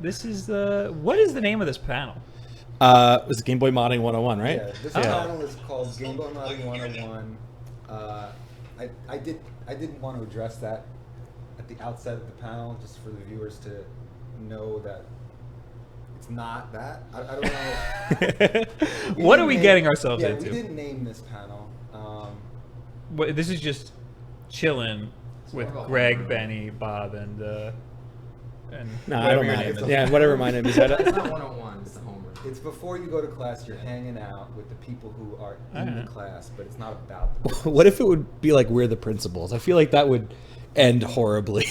This is the... What is the name of this panel? It was Game Boy Modding 101, right? Yeah, this panel is called Game Boy Modding 101. I didn't want to address that at the outset of the panel, just for the viewers to know that it's not that. I don't know. What are we getting ourselves into? We didn't name this panel. This is just chilling with Greg, Benny, Bob, and no, whatever your name is. Yeah, whatever my name is. It's not 101, it's the homework. It's before you go to class, you're hanging out with the people who are in the class, but it's not about the class. What if it would be like we're the principals? I feel like that would end horribly.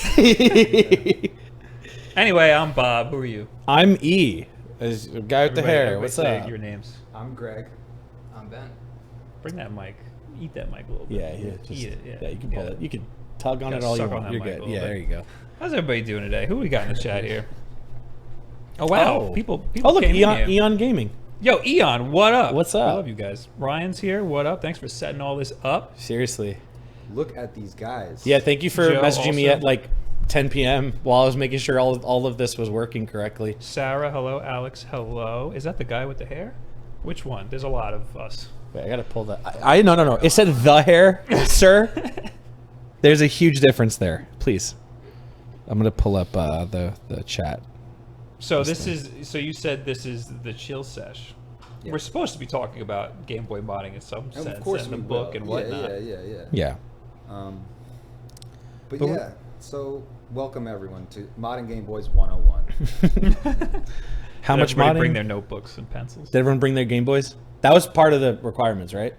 Anyway, I'm Bob. Who are you? I'm E, as a guy with the hair. What's say up? your names. I'm Greg. I'm Ben. Bring that mic. Eat that mic a little bit. Yeah, just, eat it. Yeah, you can pull it. You can tug on it Gotta all you suck on want. that You're mic a good. little Yeah, bit. there you go. How's everybody doing today? Who we got in the chat here? Oh wow, Oh. people Oh look, came in here. Eon Gaming. Yo, Eon, what up? What's up? I love you guys. Ryan's here. What up? Thanks for setting all this up. Seriously. Look at these guys. Yeah, thank you for Joe messaging me also. at like 10 p.m. while I was making sure all of this was working correctly. Sarah, hello. Alex, hello. Is that the guy with the hair? Which one? There's a lot of us. Wait, I gotta pull that. No. It said the hair, sir. There's a huge difference there. Please. I'm gonna pull up the chat. So so you said this is the chill sesh. Yeah. We're supposed to be talking about Game Boy modding in some sense, Of course and the we book will. and whatnot. Yeah. Yeah. But But yeah, so welcome everyone to Modding Game Boys 101. How much Everybody modding? bring their notebooks and pencils. Did everyone bring their Game Boys? That was part of the requirements, right?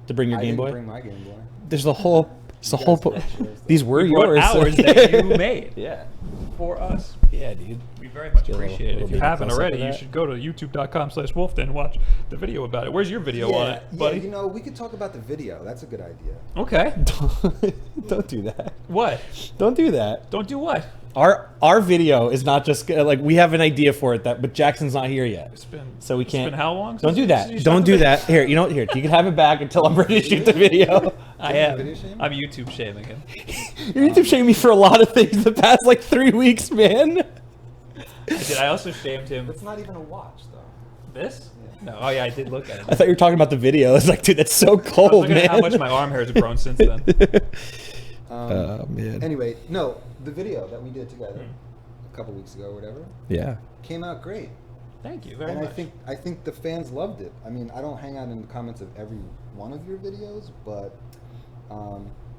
To bring your I Game didn't Boy. bring my Game Boy. There's the whole. It's the You whole. guys brought yours, though. These were We brought yours. ours that you made Yeah. for us. Yeah, dude. We very much Just a appreciate it. little If you bit haven't close up already, of you that. should go to youtube.com/Wulff Den and watch the video about it. Where's your video on it, buddy? you know, we could talk about the video. That's a good idea. Okay. Don't do that. What? Don't do that. Don't do what? Our video is not just like we have an idea for it but Jackson's not here yet. It's been So we can't. It's been how long? Don't do since that. you shot Don't the do video? that. Here, you can have it back until I'm ready to shoot the video. I Video am. shame? I'm YouTube shaming him. You're YouTube shaming me for a lot of things the past like 3 weeks, man. I also shamed him. It's not even a watch, though. This? No. Oh yeah, I did look at it. I thought you were talking about the video. I was like, dude, that's so I was cold, looking man. at how much my arm hair has grown since then. Oh man. Anyway, no, the video that we did together a couple weeks ago or whatever Yeah. came out great. Thank you very And much. I think the fans loved it. I mean, I don't hang out in the comments of every one of your videos, but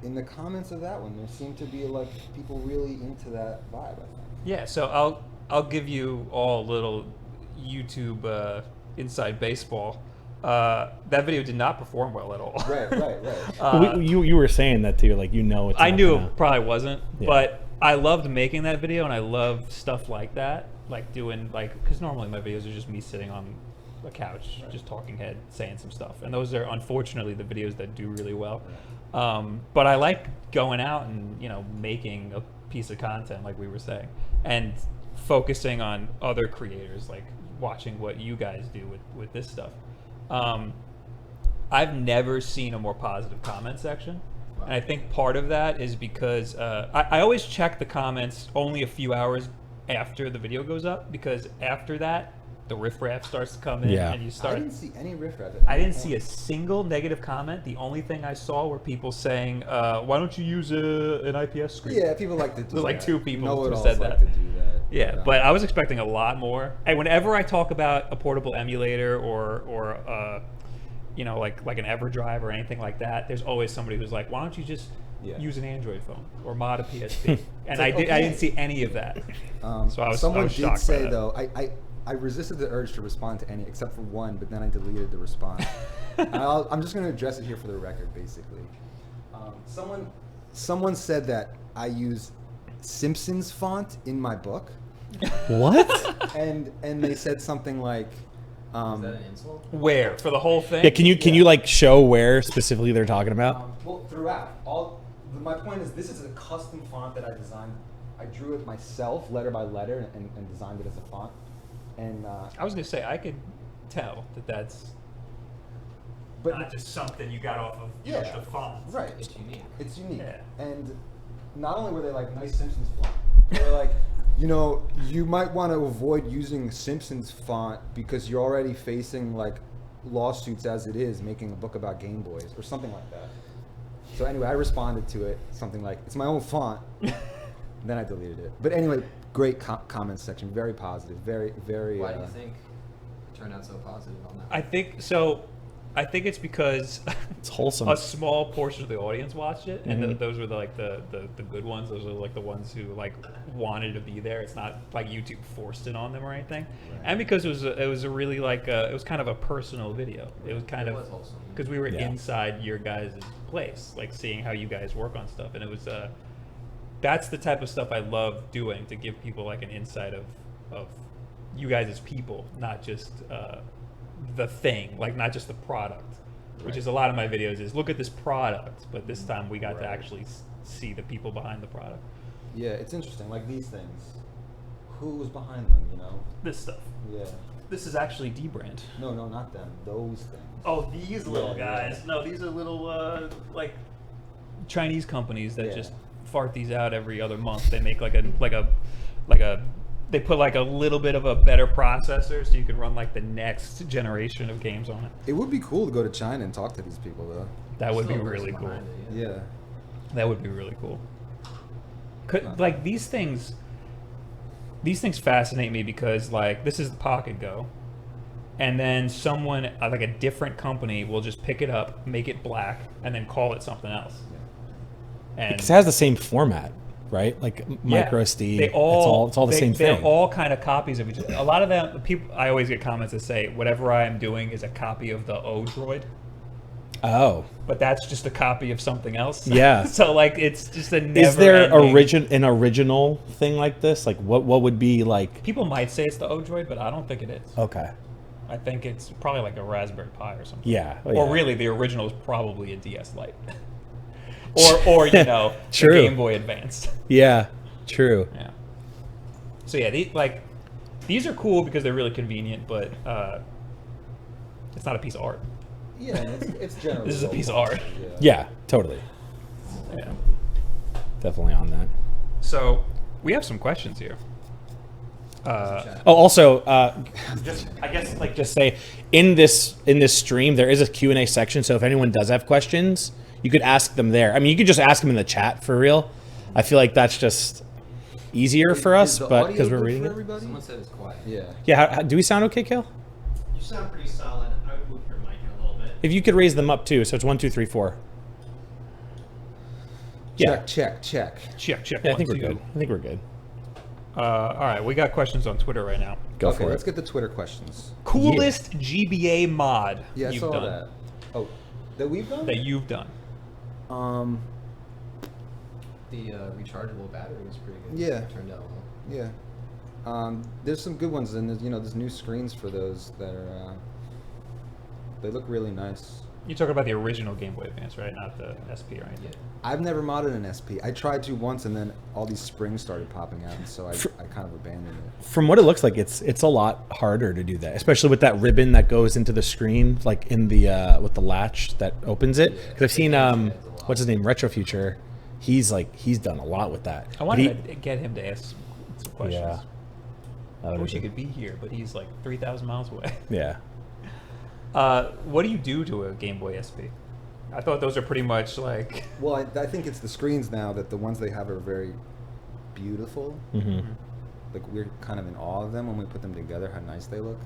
in the comments of that one, there seemed to be like people really into that vibe, I think. Yeah, so I'll give you all a little YouTube inside baseball. That video did not perform well at all. Right. You were saying that too, like it's I not knew gonna- it probably wasn't, Yeah. but I loved making that video, and I love stuff like that, like doing because normally my videos are just me sitting on a couch, just talking head, saying some stuff, and those are unfortunately the videos that do really well. But I like going out and making a piece of content, like we were saying, and focusing on other creators, like watching what you guys do with this stuff. I've never seen a more positive comment section. And I think part of that is because I always check the comments only a few hours after the video goes up, because after that, the riffraff starts to come in, Yeah. and you I start. didn't see any riffraff. I didn't see a single negative comment. The only thing I saw were people saying, "Why don't you use an IPS screen?" Yeah, people like to do There's like that. 2 people who Know-it-alls said like that. to do that. Yeah, but I was expecting a lot more. And whenever I talk about a portable emulator or like an EverDrive or anything like that, there's always somebody who's like, "Why don't you just use an Android phone or mod a PSP?" And like, I okay. didn't see any of that. So I was Someone did did say by that. though, I resisted the urge to respond to any except for one, but then I deleted the response. And I'm just going to address it here for the record, basically. Someone said that I use Simpsons font in my book, What? and they said something like, Is that an insult? Where for the whole thing? Yeah, can you like show where specifically they're talking about? well, throughout. My point is, this is a custom font that I designed. I drew it myself, letter by letter, and designed it as a font. And I was gonna say I could tell that that's but not just something you got off of Yeah. the fonts. right, It's unique. it's unique. Yeah. And not only were they like nice Simpsons font, they were like You know, you might want to avoid using Simpsons font because you're already facing like lawsuits as it is, making a book about Game Boys or something like that. So anyway, I responded to it, something like, it's my own font. Then I deleted it. But anyway, great comment section, very positive, very, very... Why do you think it turned out so positive on that? I think so. I think it's because It's wholesome. a small portion of the audience watched it, and Mhm. those were the good ones. Those are like the ones who like wanted to be there. It's not like YouTube forced it on them or anything. Right. And because it was a really like it was kind of a personal video. It was kind It of was wholesome. because we were Yeah. inside your guys' place, like seeing how you guys work on stuff, and it was that's the type of stuff I love doing, to give people like an insight of you guys as people, not just the thing, like not just the product, which is a lot of my videos is look at this product, but this time we got to actually see the people behind the product. Yeah, it's interesting. Like these things. Who was behind them, you know? This stuff. Yeah. This is actually D-brand. No, not them. Those things. Oh, these little Yeah, guys. No, these are little like Chinese companies that Yeah. just fart these out every other month. They make like a they put like a little bit of a better processor so you can run like the next generation of games on it. It would be cool to go to China and talk to these people, though. That would be Still a really person cool. behind it, yeah. Yeah. That would be really cool. Like these things fascinate me because like this is the Pocket Go, and then someone like a different company will just pick it up, make it black, and then call it something else. And Because it has the same format, right? Like micro SD. They all, it's all the same they're thing. all kind of copies of each other. A lot of them, people, I always get comments that say, whatever I am doing is a copy of the O-Droid, Oh. but that's just a copy of something else. Yeah. So like, it's just a never Is there ending... an original thing like this? Like what would be like? People might say it's the O-Droid, but I don't think it is. Okay. I think it's probably like a Raspberry Pi or something. Yeah. Oh, Or yeah. really, the original is probably a DS Lite. or you know, the True. Game Boy Advanced. Yeah. True. Yeah. So yeah, these are cool because they're really convenient, but it's not a piece of art. Yeah, and it's generally. This is a low piece of quality, art. Yeah. Totally. Yeah. Definitely on that. So we have some questions here. Oh, also, just I guess like just say in this stream there is a Q&A section. So if anyone does have questions, you could ask them there. I mean, you could just ask them in the chat for real. I feel like that's just easier for us, Is the but audio because we're good reading for it. everybody? Someone said it's quiet. Yeah. Yeah. Do we sound okay, Kale? You sound pretty solid. I would move your mic in a little bit. If you could raise them up too, so it's 1, 2, 3, 4. Yeah. Check. Check. Yeah, I think we're good. I think we're good. All right, we got questions on Twitter right now. Go Okay, for let's it. get the Twitter questions. Coolest GBA mod Yeah, I you've saw done that. Oh, that we've done? that you've done. The rechargeable battery was pretty good. Yeah. It turned out well. Yeah. There's some good ones, and there's new screens for those that are. They look really nice. You're talking about the original Game Boy Advance, right? Not the SP or anything. Yeah. I've never modded an SP. I tried to once, and then all these springs started popping out, and so I kind of abandoned it. From what it looks like, it's a lot harder to do that, especially with that ribbon that goes into the screen, like in the with the latch that opens it. Because I've seen what's his name, Retro Future. He's done a lot with that. I wanted to get him to ask some questions. Yeah. I wish he could be here, but he's like 3,000 miles away. Yeah. What do you do to a Game Boy SP? I thought those are pretty much like... Well, I think it's the screens now that the ones they have are very beautiful. Mm-hmm. Like we're kind of in awe of them when we put them together, how nice they look.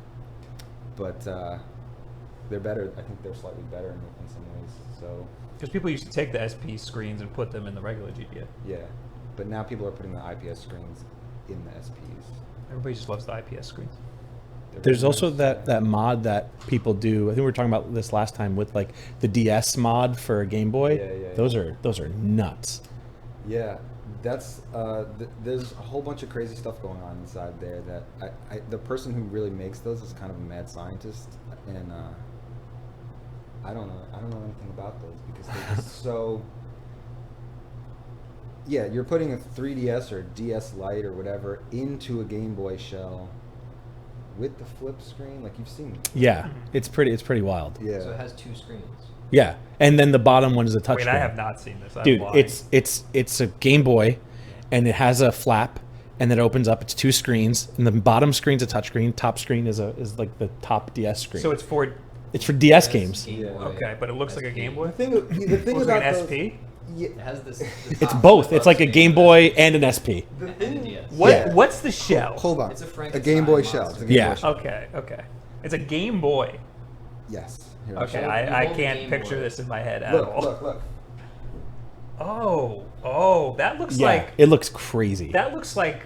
But they're better. I think they're slightly better in some ways. So Because people used to take the SP screens and put them in the regular GBA. yeah, but now people are putting the IPS screens in the SPs. Everybody just loves the IPS screens. They're There's very also nice. that mod that people do. I think we were talking about this last time with like the DS mod for a Game Boy. Yeah. Those are nuts. Yeah, that's there's a whole bunch of crazy stuff going on inside there. That the person who really makes those is kind of a mad scientist, and I don't know anything about those because they're just so. Yeah, you're putting a 3DS or DS Lite or whatever into a Game Boy shell with the flip screen, like you've seen. Yeah, it's pretty wild. Yeah. So it has two screens. Yeah, and then the bottom one is a touchscreen. Wait, I have not seen this. I'm Dude, lying. it's a Game Boy, and it has a flap, and then it opens up. It's 2 screens, and the bottom screen's a touchscreen. Top screen is like the top DS screen. So it's for for DS games. Game Boy, okay, but it looks like a Game Boy. The thing Looks about like an those, SP. yeah, It has this. It's both. It's like a Game Boy and an SP. the And thing, a DS. What Yeah. What's the shell? hold on, It's a a Frankenstein Game Boy monster. shell. It's a Game Yeah. Boy shell. Okay. It's a Game Boy. Yes. Here, I'll show Okay, you. I hold the can't Game picture Boy. this in my head at Look, all. look. Oh, that looks Yeah, like it looks crazy. that looks like.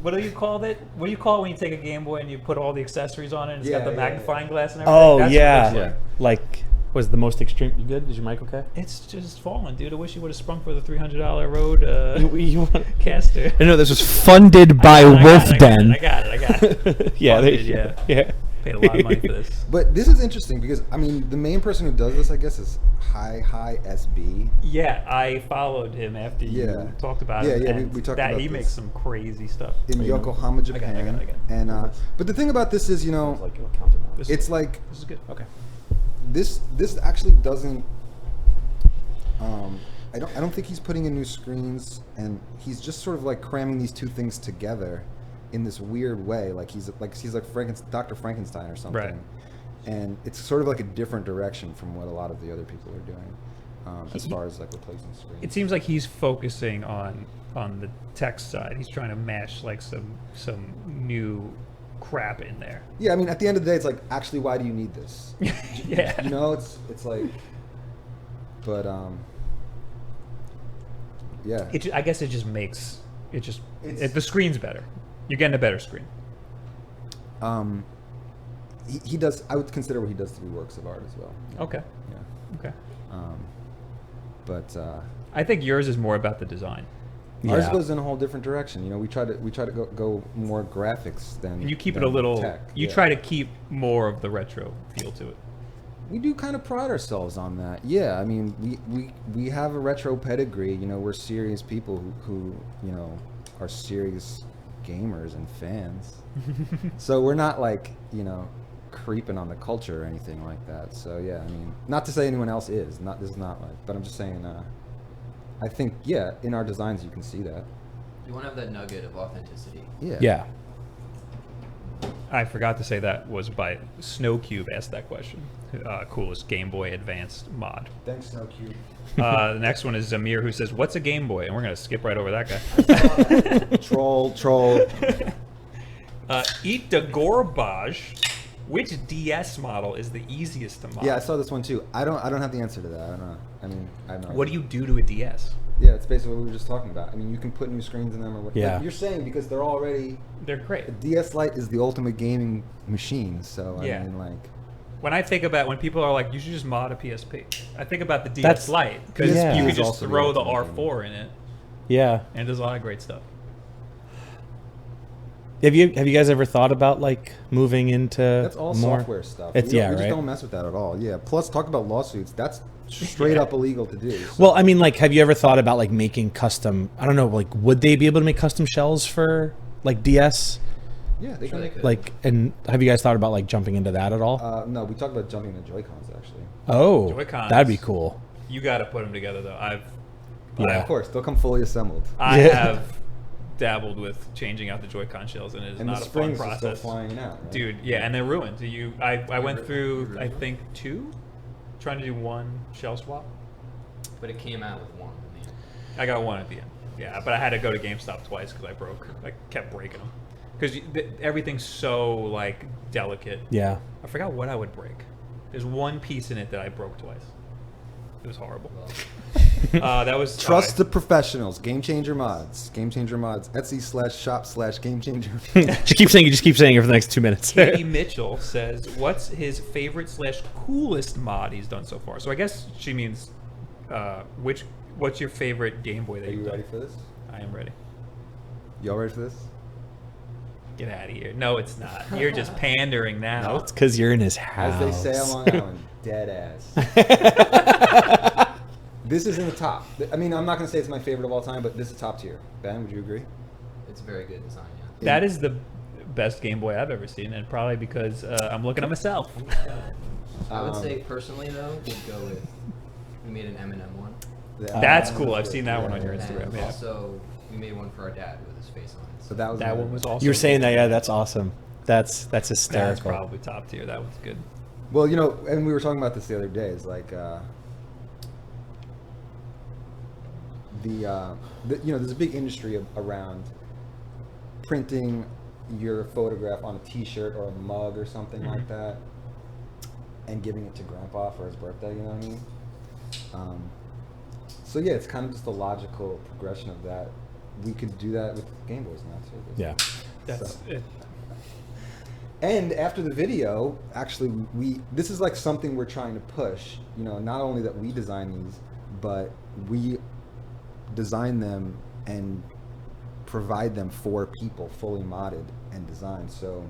What do you call it? What do you call it when you take a Game Boy and you put all the accessories on it? And it's got Yeah, the yeah, magnifying yeah. glass and everything. Oh That's what it yeah. looks like. Like was the most extreme. You good? Is your mic okay? It's just falling, dude. I wish you would have sprung for the $300 Rode You want- caster. I know this was funded by Wulff Den. I got it. Yeah, Funded, yeah. Paid a lot of money for this. But this is interesting because I mean the main person who does this, I guess, is High SB. Yeah, I followed him after you Yeah. talked about Yeah, it. yeah, and we talked that about he this. makes some crazy stuff. In Yokohama, Japan. I got it. And but the thing about this is, you know, Like it'll count them out. This- it's like This is good. Okay. this actually doesn't. I don't think he's putting in new screens, and he's just sort of like cramming these two things together in this weird way, like he's like Dr. Frankenstein or something. Right. And it's sort of like a different direction from what a lot of the other people are doing, as far as like replacing screens. It seems like he's focusing on the text side. He's trying to mash like some new crap in there. Yeah, I mean, at the end of the day, it's like, actually, why do you need this? Yeah. You know, it's like, but yeah. I guess it just makes it just It's- the screen's better. You're getting a better screen. He does. I would consider what he does to be works of art as well. Okay. Yeah. Okay. But I think yours is more about the design. ours Yeah. goes in a whole different direction. You know, we try to go more graphics than. And you keep it than a little. Tech. You Yeah. try to keep more of the retro feel to it. We do kind of pride ourselves on that. Yeah, I mean, we have a retro pedigree. You know, we're serious people who you know are serious gamers and fans. So we're not like, you know, creeping on the culture or anything like that. So yeah, I mean, not to say anyone else is. Not this is not like, but I'm just saying. I think yeah, in our designs you can see that. You want to have that nugget of authenticity. Yeah. Yeah. I forgot to say that was by Snowcube asked that question. Coolest Game Boy Advanced mod. Thanks, Snowcube. The next one is Zamir, who says, "What's a Game Boy?" And we're gonna skip right over that guy. Troll. Eat the Gorbage. Which DS model is the easiest to mod? Yeah, I saw this one too. I don't have the answer to that. I don't know. I mean, I don't know. What do you do to a DS? Yeah, it's basically what we were just talking about. I mean, you can put new screens in them or what. Yeah. Like you're saying because they're already. They're great. A DS Lite is the ultimate gaming machine. So Yeah. I mean, like. When I think about when people are like, "You should just mod a PSP," I think about the DS That's- Lite because Yeah. you is could just also the throw the ultimate R4 in it, Yeah. and it does a lot of great stuff. Have you guys ever thought about like moving into That's all more software stuff. It's we yeah, just right. don't mess with that at all. Yeah. Plus, talk about lawsuits. That's straight Yeah. up illegal to do. So. Well, I mean, like, have you ever thought about like making custom? I don't know, like, would they be able to make custom shells for like DS? yeah, they Sure can. they could. Like, and have you guys thought about like jumping into that at all? No, we talked about jumping the Joy-Cons actually. Oh, Joy-Cons. that'd be cool. You got to put them together though. Yeah. Of course, they'll come fully assembled. I Yeah. have dabbled with changing out the Joy-Con shells, and it is And the not a fun springs are still process. flying out. Right? Dude, yeah, and they're ruined. I went You're through, ruined. I think, 2, trying to do 1 shell swap. But it came out with one in the end. I got 1 at the end. Yeah, but I had to go to GameStop twice because I kept breaking them. Because everything's so, like, delicate. Yeah. I forgot what I would break. There's 1 piece in it that I broke twice. It was horrible. That was... Trust the professionals. Game Changer Mods. Game Changer Mods. Etsy/shop/Game Changer. just keep saying it for the next 2 minutes. Katie Mitchell says, "What's his favorite/coolest mod he's done so far?" So I guess she means, what's your favorite Game Boy that Are you've you done? ready for this? I am ready. Y'all ready for this? Get out of here. No, it's not. You're just pandering now. It's because you're in his house. As they say on Long Island, dead ass. This is in the top. I mean, I'm not going to say it's my favorite of all time, but this is top tier. Ben, would you agree? It's a very good design, yeah. That is the best Game Boy I've ever seen, and probably because I'm looking at myself. I would say personally though, we'd go with we made an M&M one. That's cool. I've seen that one on your And Instagram. Yeah. also we made one for our dad with his face on it. So that was That one was also. You were saying that, yeah, that's awesome. That's That's hysterical. probably top tier. That one's good. Well, you know, and we were talking about this the other day. Is like you know, there's a big industry around printing your photograph on a T-shirt or a mug or something like that, and giving it to Grandpa for his birthday. You know what I mean? So yeah, it's kind of just a logical progression of that. We could do that with Game Boys now too. Yeah. That's So- it. And after the video, actually, this is like something we're trying to push. You know, not only that we design these, but we design them and provide them for people, fully modded and designed. So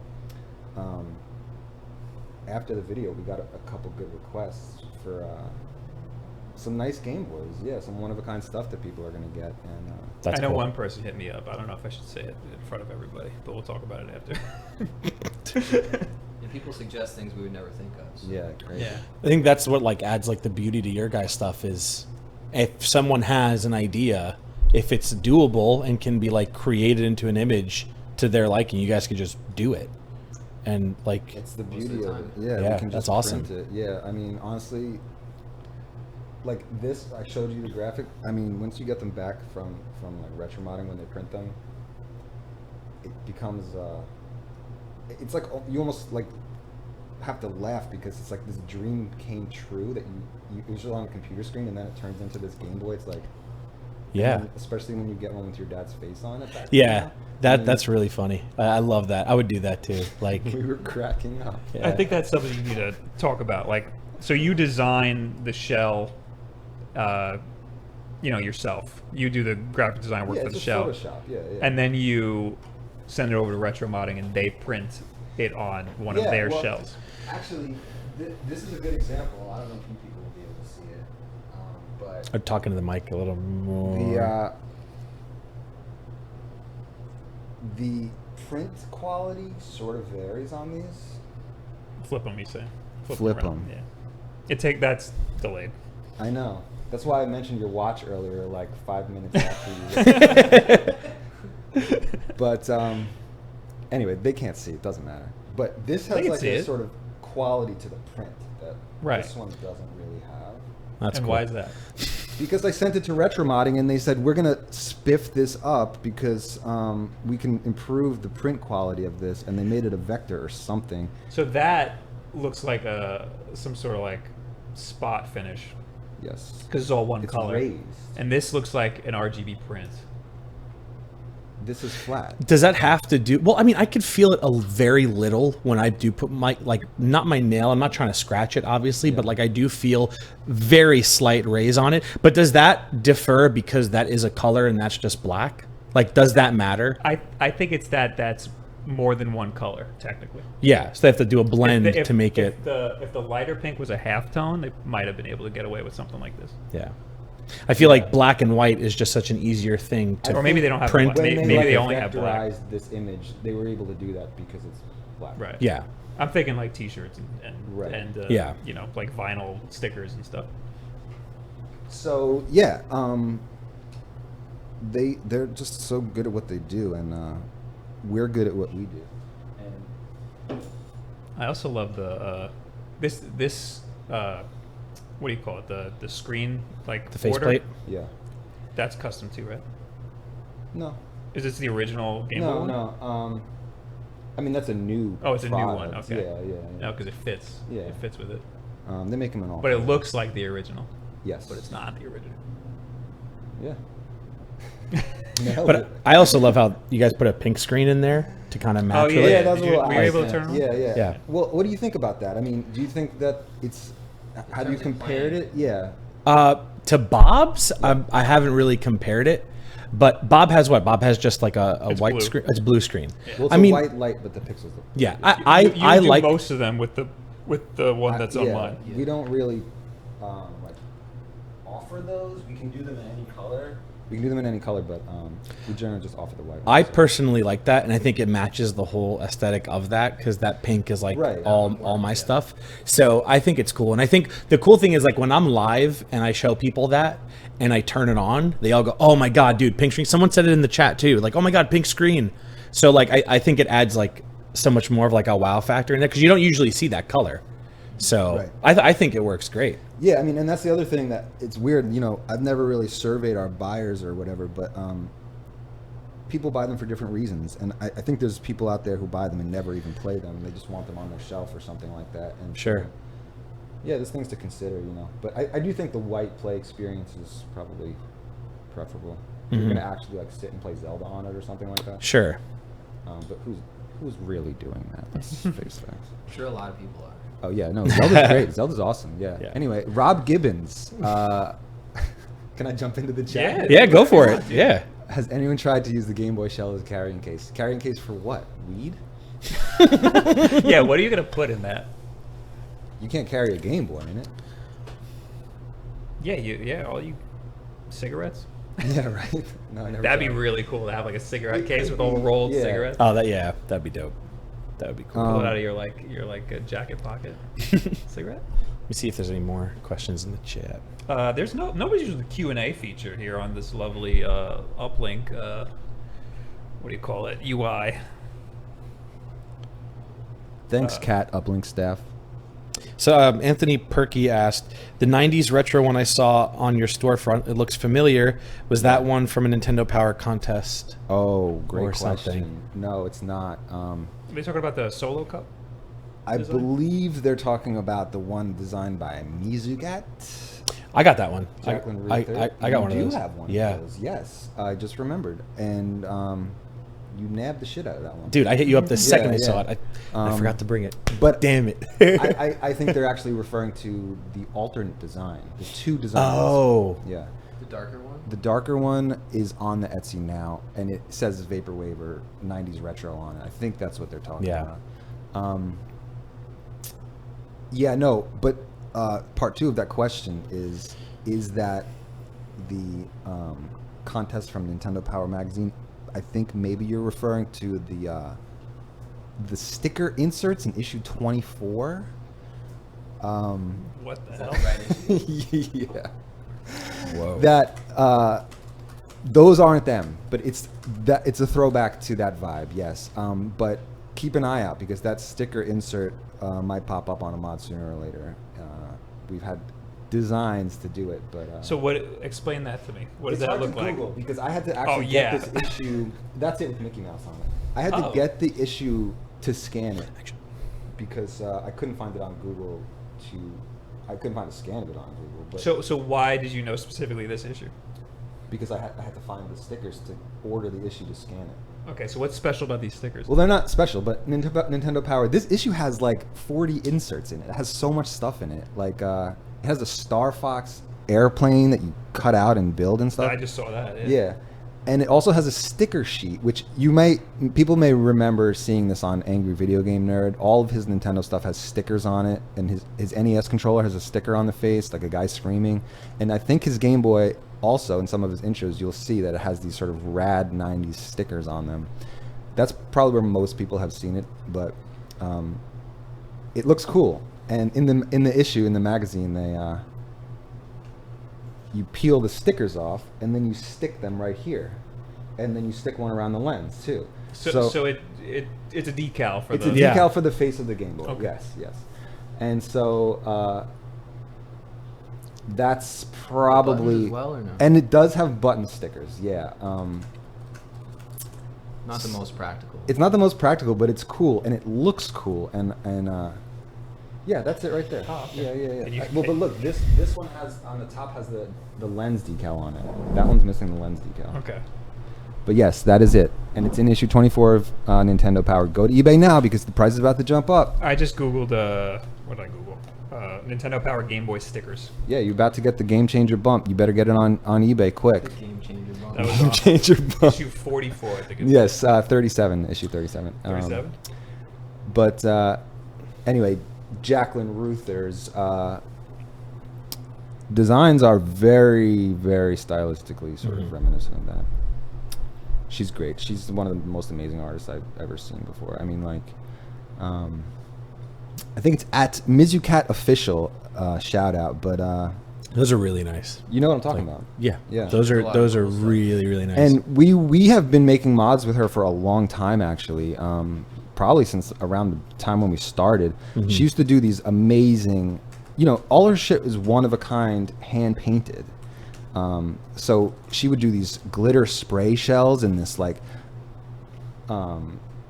after the video, we got a couple good requests for some nice Game Boys. Yeah, some one-of-a-kind stuff that people are going to get. And That's I know cool. one person hit me up. I don't know if I should say it in front of everybody, but we'll talk about it after. And people suggest things we would never think of. So. yeah, great. Yeah. I think that's what like adds like the beauty to your guys' stuff is if someone has an idea, if it's doable and can be like created into an image to their liking, you guys could just do it. And like It's the Most of beauty the of time. it. Yeah, Yeah, we can just that's awesome. print it. Yeah, I mean, honestly, like this, I showed you the graphic. I mean, once you get them back from like retro modding when they print them, it becomes it's like you almost like have to laugh because it's like this dream came true that you usually on a computer screen and then it turns into this Game Boy. It's like yeah. and especially when you get one with your dad's face on it. Yeah. I mean, That's really funny. I love that. I would do that too. Like we were cracking up. yeah. I think that's something you need to talk about. Like, so you design the shell, you know, yourself. You do the graphic design work Yeah, for it's the just shell, Photoshop. Yeah, yeah. and then you send it over to Retro Modding, and they print it on one of Yeah, their well, shells. Actually, this is a good example. I don't know if you people will be able to see it, but I'm talking to the mic a little more. the print quality sort of varies on these. Flip them, you say. Flip around, 'em. Yeah. That's delayed. I know. That's why I mentioned your watch earlier, like 5 minutes after you. But anyway, they can't see. It doesn't matter. But this They has can like see a it. sort of quality to the print that Right. this one doesn't really have. That's And cool. why is that? Because I sent it to Retro Modding and they said we're gonna spiff this up because we can improve the print quality of this, and they made it a vector or something. So that looks like some sort of like spot finish Yes, because it's all one it's color. raised. And this looks like an RGB print. This is flat. Does that have to do? Well, I mean, I could feel it a very little when I do put my not my nail. I'm not trying to scratch it, obviously, but like I do feel very slight raise on it. But does that differ because that is a color and that's just black? Like, does that matter? I think it's that's more than one color technically. Yeah, so they have to do a blend If to make it. if the lighter pink was a halftone, they might have been able to get away with something like this. Yeah, I feel like black and white is just such an easier thing to Or maybe they don't have print. black. When Maybe like, they only have black. vectorized this image, they were able to do that because it's black. Right. Yeah, I'm thinking like T-shirts and Right. Yeah. you know, like vinyl stickers and stuff. So yeah, they're just so good at what they do, and we're good at what we do. And I also love the this what do you call it? The screen like the border? faceplate. yeah, That's custom too, right? no, Is this the original Game Boy? no. I mean that's a new. Oh, it's a new one. product. Okay. Yeah. No, because it fits. Yeah. It fits with it. They make them in all. But it colors. looks like the original. Yes, But it's not the original. Yeah. Nailed But it. I also love how you guys put a pink screen in there to kind of match yeah. with Yeah, it. that was Did a you- little. were you able to accent. turn it on? Yeah. Yeah. Well, what do you think about that? I mean, do you think that it's? Have you terms of compared playing. it? Yeah. To Bob's, I haven't really compared it, but Bob has what? Bob has just like a It's white blue. screen. It's blue screen. Well, it's I a mean, white light, but the pixels look. yeah, You I do like. most of them with the one that's yeah, online. We don't really like offer those. We can do them in any color, We can do them in any color, but we generally just offer the white. I ones. personally like that, and I think it matches the whole aesthetic of that because that pink is like Right. all my stuff. So I think it's cool, and I think the cool thing is like when I'm live and I show people that and I turn it on, they all go, "Oh my god, dude, pink screen!" Someone said it in the chat too, like, "Oh my god, pink screen." So like I think it adds like so much more of like a wow factor in it because you don't usually see that color. So Right. I think it works great. Yeah, I mean, and that's the other thing that it's weird. You know, I've never really surveyed our buyers or whatever, but people buy them for different reasons, and I think there's people out there who buy them and never even play them. They just want them on their shelf or something like that. And Sure. yeah, there's things to consider, you know. But I do think the white play experience is probably preferable. If you're gonna actually like sit and play Zelda on it or something like that. Sure. But who's really doing that? Let's face facts. I'm sure a lot of people are. Oh yeah, no, Zelda's great. Zelda's awesome. Yeah. Yeah. Anyway, Rob Gibbons. Can I jump into the chat? Yeah, go for it. Yeah. Has anyone tried to use the Game Boy shell as a carrying case? Carrying case for what? Weed? Yeah, what are you gonna put in that? You can't carry a Game Boy in it. Yeah, all you cigarettes. Yeah, right. No, I never. That'd be tried. really cool to have like a cigarette case with all rolled Yeah. cigarettes. Oh, that'd be dope. That would be cool. Pull it out of your jacket pocket cigarette. Let me see if there's any more questions in the chat. There's nobody's using the Q&A feature here on this lovely uplink. What do you call it? UI. Thanks, Cat Uplink staff. So Anthony Perky asked, the 90s retro one I saw on your storefront, it looks familiar. Was that one from a Nintendo Power contest? Oh, great Or question. something. No, it's not. Are they talking about the Solo Cup? I design? believe they're talking about the one designed by Mizugat. I got that one. Jacqueline I Ruther. got one of You those. do have one Yeah. of those. Yes, I just remembered. And you nabbed the shit out of that one. Dude, I hit you up the second I yeah. saw it. I forgot to bring it. but Damn it. I think they're actually referring to the alternate design. The two designs. Oh. Yeah. The darker one? The darker one is on the Etsy now, and it says Vaporwave or 90s Retro on it. I think that's what they're talking Yeah. about. Yeah, no, but part two of that question is that the contest from Nintendo Power Magazine? I think maybe you're referring to the sticker inserts in issue 24. What the Is hell? that right? Yeah. Whoa. That those aren't them, but it's a throwback to that vibe, yes. But keep an eye out because that sticker insert might pop up on a mod sooner or later. We've had designs to do it, but So what? Explain that to me. What does it's that hard look to like? Google because I had to actually yeah. get this issue. That's it with Mickey Mouse on it. I had to Oh. get the issue to scan it because I couldn't find it on Google. I couldn't find a scan of it on Google. But So why did you know specifically this issue? because I had to find the stickers to order the issue to scan it. Okay, so what's special about these stickers? Well, they're not special, but Nintendo Power. This issue has like 40 inserts in it. It has so much stuff in it. Like it has a Star Fox airplane that you cut out and build and stuff. I just saw that. Yeah. And it also has a sticker sheet, which people may remember seeing this on Angry Video Game Nerd. All of his Nintendo stuff has stickers on it, and his NES controller has a sticker on the face, like a guy screaming. And I think his Game Boy also, in some of his intros, you'll see that it has these sort of rad 90s stickers on them. That's probably where most people have seen it, but it looks cool. And in the issue, in the magazine, they you peel the stickers off and then you stick them right here, and then you stick one around the lens too. So it's a decal for it's the. a decal for the face of the Game Boy. Okay. Yes. And so that's probably Buttons as well or no? And it does have button stickers. Yeah. Not the most practical. It's not the most practical, but it's cool and it looks cool and yeah, that's it right there. Oh, okay. Yeah. And you- Well, but look, this one has on the top has the lens decal on it. That one's missing the lens decal. Okay. But yes, that is it, and it's in issue 24 of Nintendo Power. Go to eBay now because the price is about to jump up. I just googled. What did I Google? Nintendo Power Game Boy stickers. Yeah, you're about to get the Game Changer bump. You better get it on eBay quick. The game changer bomb. That was Game awesome. Changer bump. Issue 44, I think. It's Yes, 37, issue 37. 37. But anyway, Jacqueline Ruther's designs are very, very stylistically sort of reminiscent of that. She's great. She's one of the most amazing artists I've ever seen before. I mean, like, I think it's at Mizucat Official, shout out, but Those are really nice. you know what I'm talking about. Yeah. Yeah. Those A are lot of cool stuff. really, really nice. And we have been making mods with her for a long time, actually. Probably since around the time when we started. She used to do these amazing, all her shit is one of a kind, hand painted. So she would do these glitter spray shells in this like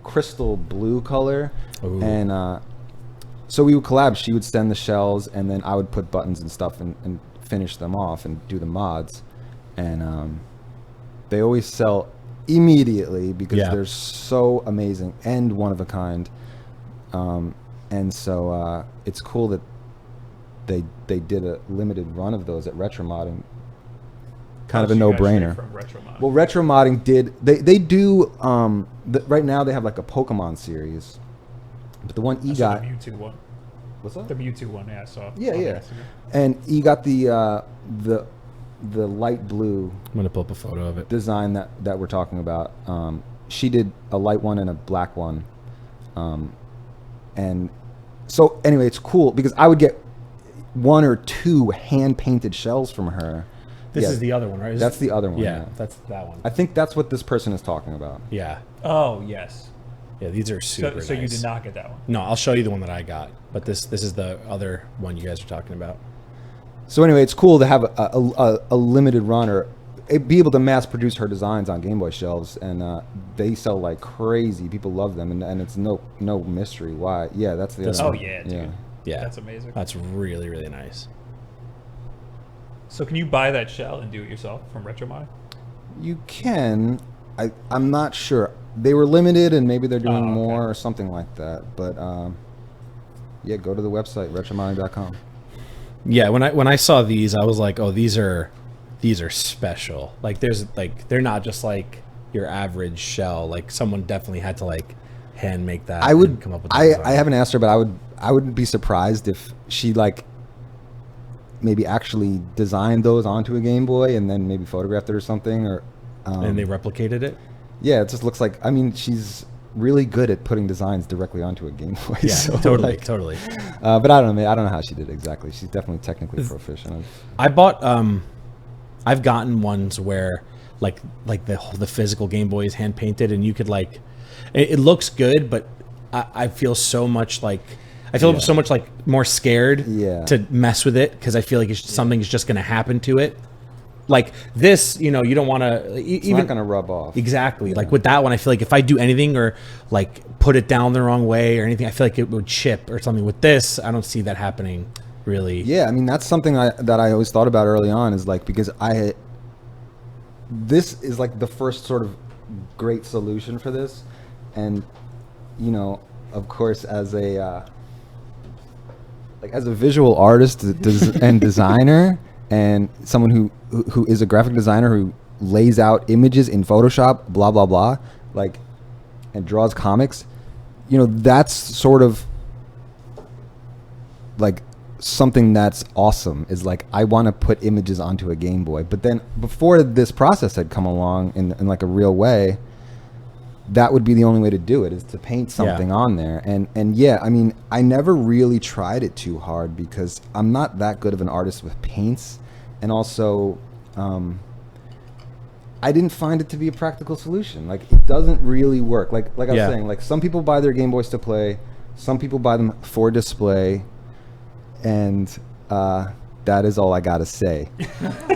crystal blue color. Ooh. And so we would collab. She would send the shells, and then I would put buttons and stuff and finish them off and do the mods. And they always sell immediately because Yeah. they're so amazing and one of a kind. And so it's cool that they did a limited run of those at Retro Modding. Kind of a no-brainer. From Retro Mod. Well, Retro Modding did they do right now they have like a Pokemon series, but the one I E saw got the Mewtwo one. what's that? The Mewtwo one, yeah, I saw. Yeah, on yeah. Instagram. And E got the light blue I'm gonna pull up a photo of it. design that we're talking about. She did a light one and a black one, and so anyway, it's cool because I would get one or two hand painted shells from her. This Yeah, is the other one, right? that's the other one. Yeah, Yeah. that's that one. I think that's what this person is talking about. Yeah. Oh yes. Yeah, these are super So you nice. did not get that one. No, I'll show you the one that I got. But this is the other one you guys are talking about. So anyway, it's cool to have a limited run or be able to mass produce her designs on Game Boy shelves, and they sell like crazy. People love them, and it's no mystery why. Yeah, that's the This other Oh one. yeah, dude. Yeah. Yeah. That's amazing. That's really, really nice. So can you buy that shell and do it yourself from Retro Mod? You can. I'm not sure. They were limited, and maybe they're doing Oh, okay. more or something like that. But yeah, go to the website retromodding.com. Yeah, when I saw these, I was like, oh, these are special. Like they're not just like your average shell. Like someone definitely had to like hand make that. I would and come up with the I design. haven't asked her, but I wouldn't be surprised if she like maybe actually designed those onto a Game Boy and then maybe photographed it or something, or and they replicated it. yeah, it just looks like, I mean, she's really good at putting designs directly onto a Game Boy. Yeah, so, totally, like, totally. but I don't know how she did it exactly. She's definitely technically proficient. I bought I've gotten ones where like the physical Game Boy is hand painted, and you could like it looks good, but I feel so much like Yeah. so much like more scared Yeah. to mess with it because I feel like something's just going to happen to it. Like this, you don't want to It's even not going to rub off. exactly like with that one. I feel like if I do anything or like put it down the wrong way or anything, I feel like it would chip or something. With this, I don't see that happening really. Yeah, I mean, that's something that I always thought about early on, is like, because this is like the first sort of great solution for this. And, of course, as a visual artist and designer, and someone who is a graphic designer who lays out images in Photoshop, blah, blah, blah, like, and draws comics, that's sort of like something that's awesome, is like, I want to put images onto a Game Boy. But then before this process had come along in like a real way, that would be the only way to do it, is to paint something on there. And yeah, I mean, I never really tried it too hard because I'm not that good of an artist with paints. And also, I didn't find it to be a practical solution. Like, it doesn't really work. Like I was saying, like, some people buy their Game Boys to play, some people buy them for display, and that is all I gotta say.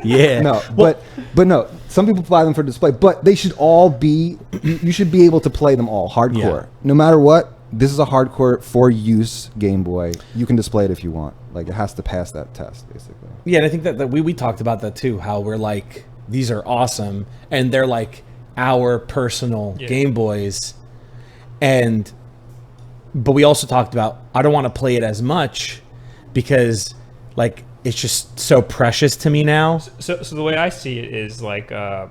Yeah. No, but no. Some people buy them for display, but they should all be. You should be able to play them all hardcore, no matter what. This is a hardcore for use Game Boy. You can display it if you want. Like, it has to pass that test, basically. Yeah, and I think that we talked about that too. How we're like, these are awesome, and they're like our personal Game Boys, but we also talked about, I don't want to play it as much because like it's just so precious to me now. So the way I see it is like, I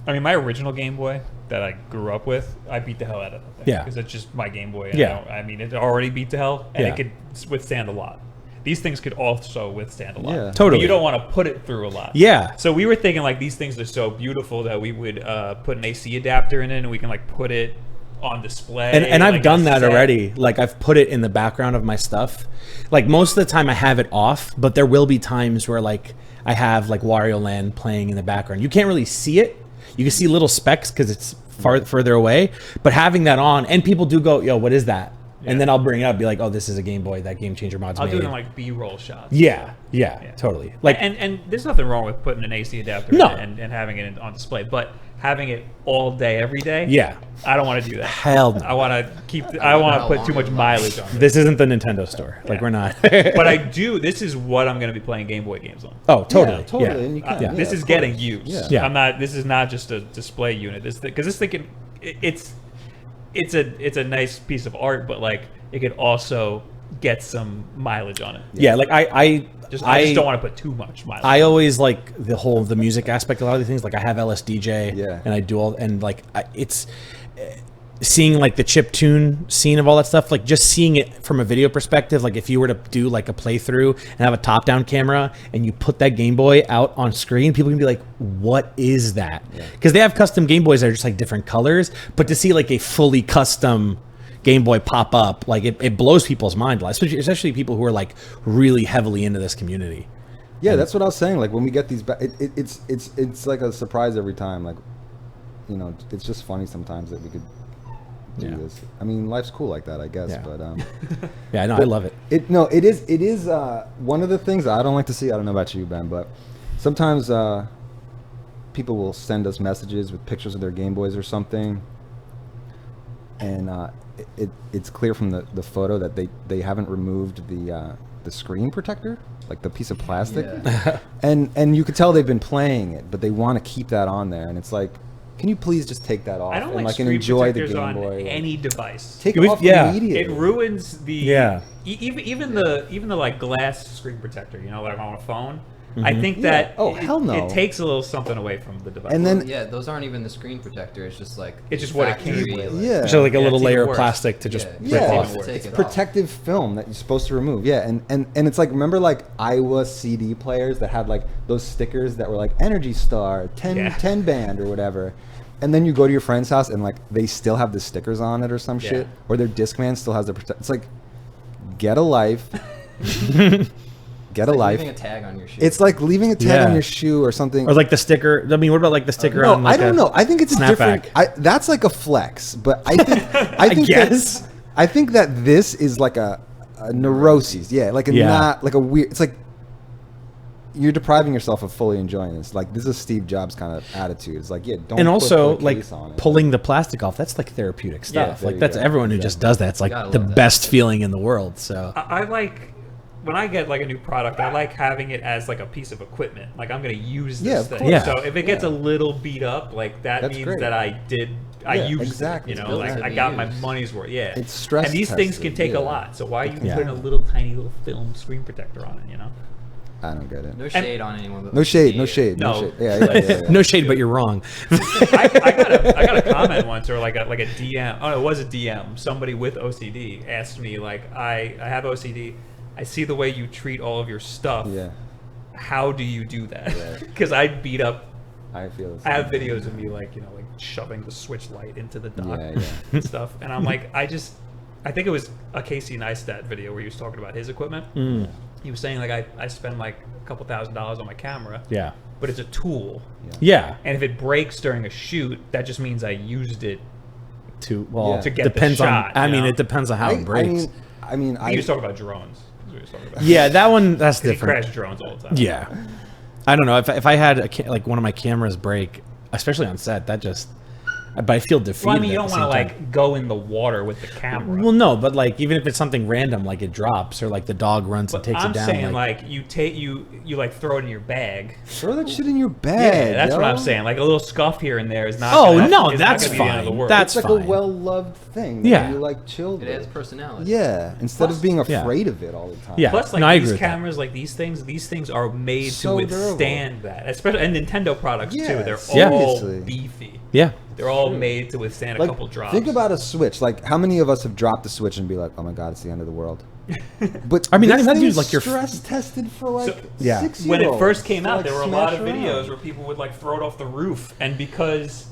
mean, my original Game Boy that I grew up with, I beat the hell out of that thing. Yeah. Because it's just my Game Boy. And Yeah. I mean, it already beat the hell, and Yeah. it could withstand a lot. these things could also withstand a lot. Yeah. But Totally. you don't want to put it through a lot. Yeah. So we were thinking like these things are so beautiful that we would put an AC adapter in it, and we can like put it on display. And I've like, done a that set. already. Like I've put it in the background of my stuff. Like most of the time I have it off, but there will be times where like I have like Wario Land playing in the background. You can't really see it. You can see little specks because it's further away. But having that on, and people do go, "Yo, what is that?" Yeah. And then I'll bring it up, be like, "Oh, this is a Game Boy that Game Changer mod's I'll made." do it in like B-roll shots. yeah, Yeah. totally. Like and there's nothing wrong with putting an AC adapter No. in and having it on display, but having it all day every day, yeah, I don't want to do that. hell no. I want to keep. I want to How put long too much it lasts. mileage on it. This isn't the Nintendo store. Like Yeah. we're not. But I do. This is what I'm going to be playing Game Boy games on. Oh, totally. Yeah, totally. Yeah. And you can, Yeah. This of is getting course. used. Yeah. Yeah. I'm not. This is not just a display unit. Because this thing can. It's a nice piece of art, but like it could also get some mileage on it. Yeah, like I just don't want to put too much mileage. I always like the music aspect of a lot of these things. Like I have LSDJ, Yeah. and I do all, and like it's seeing like the chiptune scene of all that stuff. Like just seeing it from a video perspective. Like if you were to do like a playthrough and have a top-down camera and you put that Game Boy out on screen, people can be like, "What is that?" Because they have custom Game Boys that are just like different colors. But to see like a fully custom Game Boy pop up, like it blows people's mind, especially people who are like really heavily into this community. Yeah, that's what I was saying. Like when we get these back, it's like a surprise every time. Like, you know, it's just funny sometimes that we could do Yeah. this. I mean, life's cool like that, I guess. Yeah. But Yeah, I know, I love it. it is one of the things I don't like to see. I don't know about you, Ben, but sometimes people will send us messages with pictures of their Game Boys or something, and it's clear from the photo that they haven't removed the screen protector, like the piece of plastic, Yeah. and you could tell they've been playing it, but they want to keep that on there, and it's like, can you please just take that off I don't and like and screen enjoy the protectors Game on Boy? any device. Take It it was- off yeah. immediately. It ruins the Yeah. even the like glass screen protector, you know, like on a phone. I think Yeah. that Oh, hell no. it takes a little something away from the device. And then Yeah, those aren't even the screen protector. It's just like It's just what it came factory, with. like- Yeah. So like a Yeah, little it's layer even of worse. plastic to just Yeah, rip yeah, off. to take it's it off. protective film that you're supposed to remove. Yeah, and it's like, remember like Iowa CD players that had like those stickers that were like Energy Star 10 Yeah. 10 band or whatever, and then you go to your friend's house and like they still have the stickers on it or some Yeah. shit, or their Discman still has the It's like, get a life. Get a It's like life. leaving a tag on your shoe. It's like leaving a tag Yeah. on your shoe or something. Or like the sticker. I mean, what about like the sticker No, on like I don't a know. I think it's a different. snapback? That's like a flex, but I think I think guess. that I think that this is like a neuroses. Yeah, like a Yeah. not like a weird. It's like you're depriving yourself of fully enjoying this. Like this is Steve Jobs kind of attitude. It's like, yeah, don't. And put also the like case on it. pulling the plastic off. That's like therapeutic stuff. there Like you that's go. everyone who just does that. It's like Gotta the love that. best feeling in the world. So I like when I get like a new product, I like having it as like a piece of equipment. Like I'm gonna use Yeah, this of thing. course. Yeah. So if it gets Yeah. a little beat up, like that That's means great. that I Yeah, used exactly. it. You It's know, built like to I be got my used. money's worth. Yeah. It's stress And these things can tested, take a yeah. lot. So why are you Yeah. putting a little tiny little film screen protector on it? You know. I don't get it. no shade on anyone. But No shade. No shade. No No. shade. Yeah. no shade, but you're wrong. I got a comment once, or like a DM. Oh, it was a DM. Somebody with OCD asked me, like, I have OCD. I see the way you treat all of your stuff. Yeah. How do you do that? Yeah. Because I beat up. I feel. the I have same. videos of me like like shoving the switch light into the dock Yeah, yeah. and stuff, and I'm like, I think it was a Casey Neistat video where he was talking about his equipment. He was saying like I spend like a couple $1,000s on my camera. Yeah. But it's a tool. Yeah. And if it breaks during a shoot, that just means I used it. Yeah. To get the depends shot, on. I you mean, know? it depends on how it breaks. I mean, He was talking about drones. That's what he was talking about. Yeah, that one that's 'Cause he different. crashed drones all the time. Yeah, I don't know if I had like one of my cameras break, especially on set, that just. But I feel defeated. Well, I mean, you at don't the want to same time. like go in the water with the camera. Well, no, but like even if it's something random, like it drops or like the dog runs and but takes I'm it down. saying like you take you like throw it in your bag. throw that shit in your bag. Yeah, that's what yo. I'm saying. Like a little scuff here and there is not. Oh, gonna, no, is not that's gonna be the end of the fine. world. That's It's like fine. a well-loved thing. That Yeah. you like chilled It with. adds personality. Yeah, instead Plus- of being Yeah. afraid of it all the time. Yeah. Plus, like No, I agree these with that. cameras, like these things are made So to durable. withstand that. Especially and Nintendo products Yeah, too. They're Yeah. all seriously. beefy. yeah, They're all made to withstand a Like, couple drops. think about a Switch. Like, how many of us have dropped the Switch and be like, "Oh my god, it's the end of the world"? But I mean, this that thing dude's is like your stress tested for like So- Yeah. 6 when year-olds it first came to, out, like, there were a lot of smash videos around. where people would like throw it off the roof, and because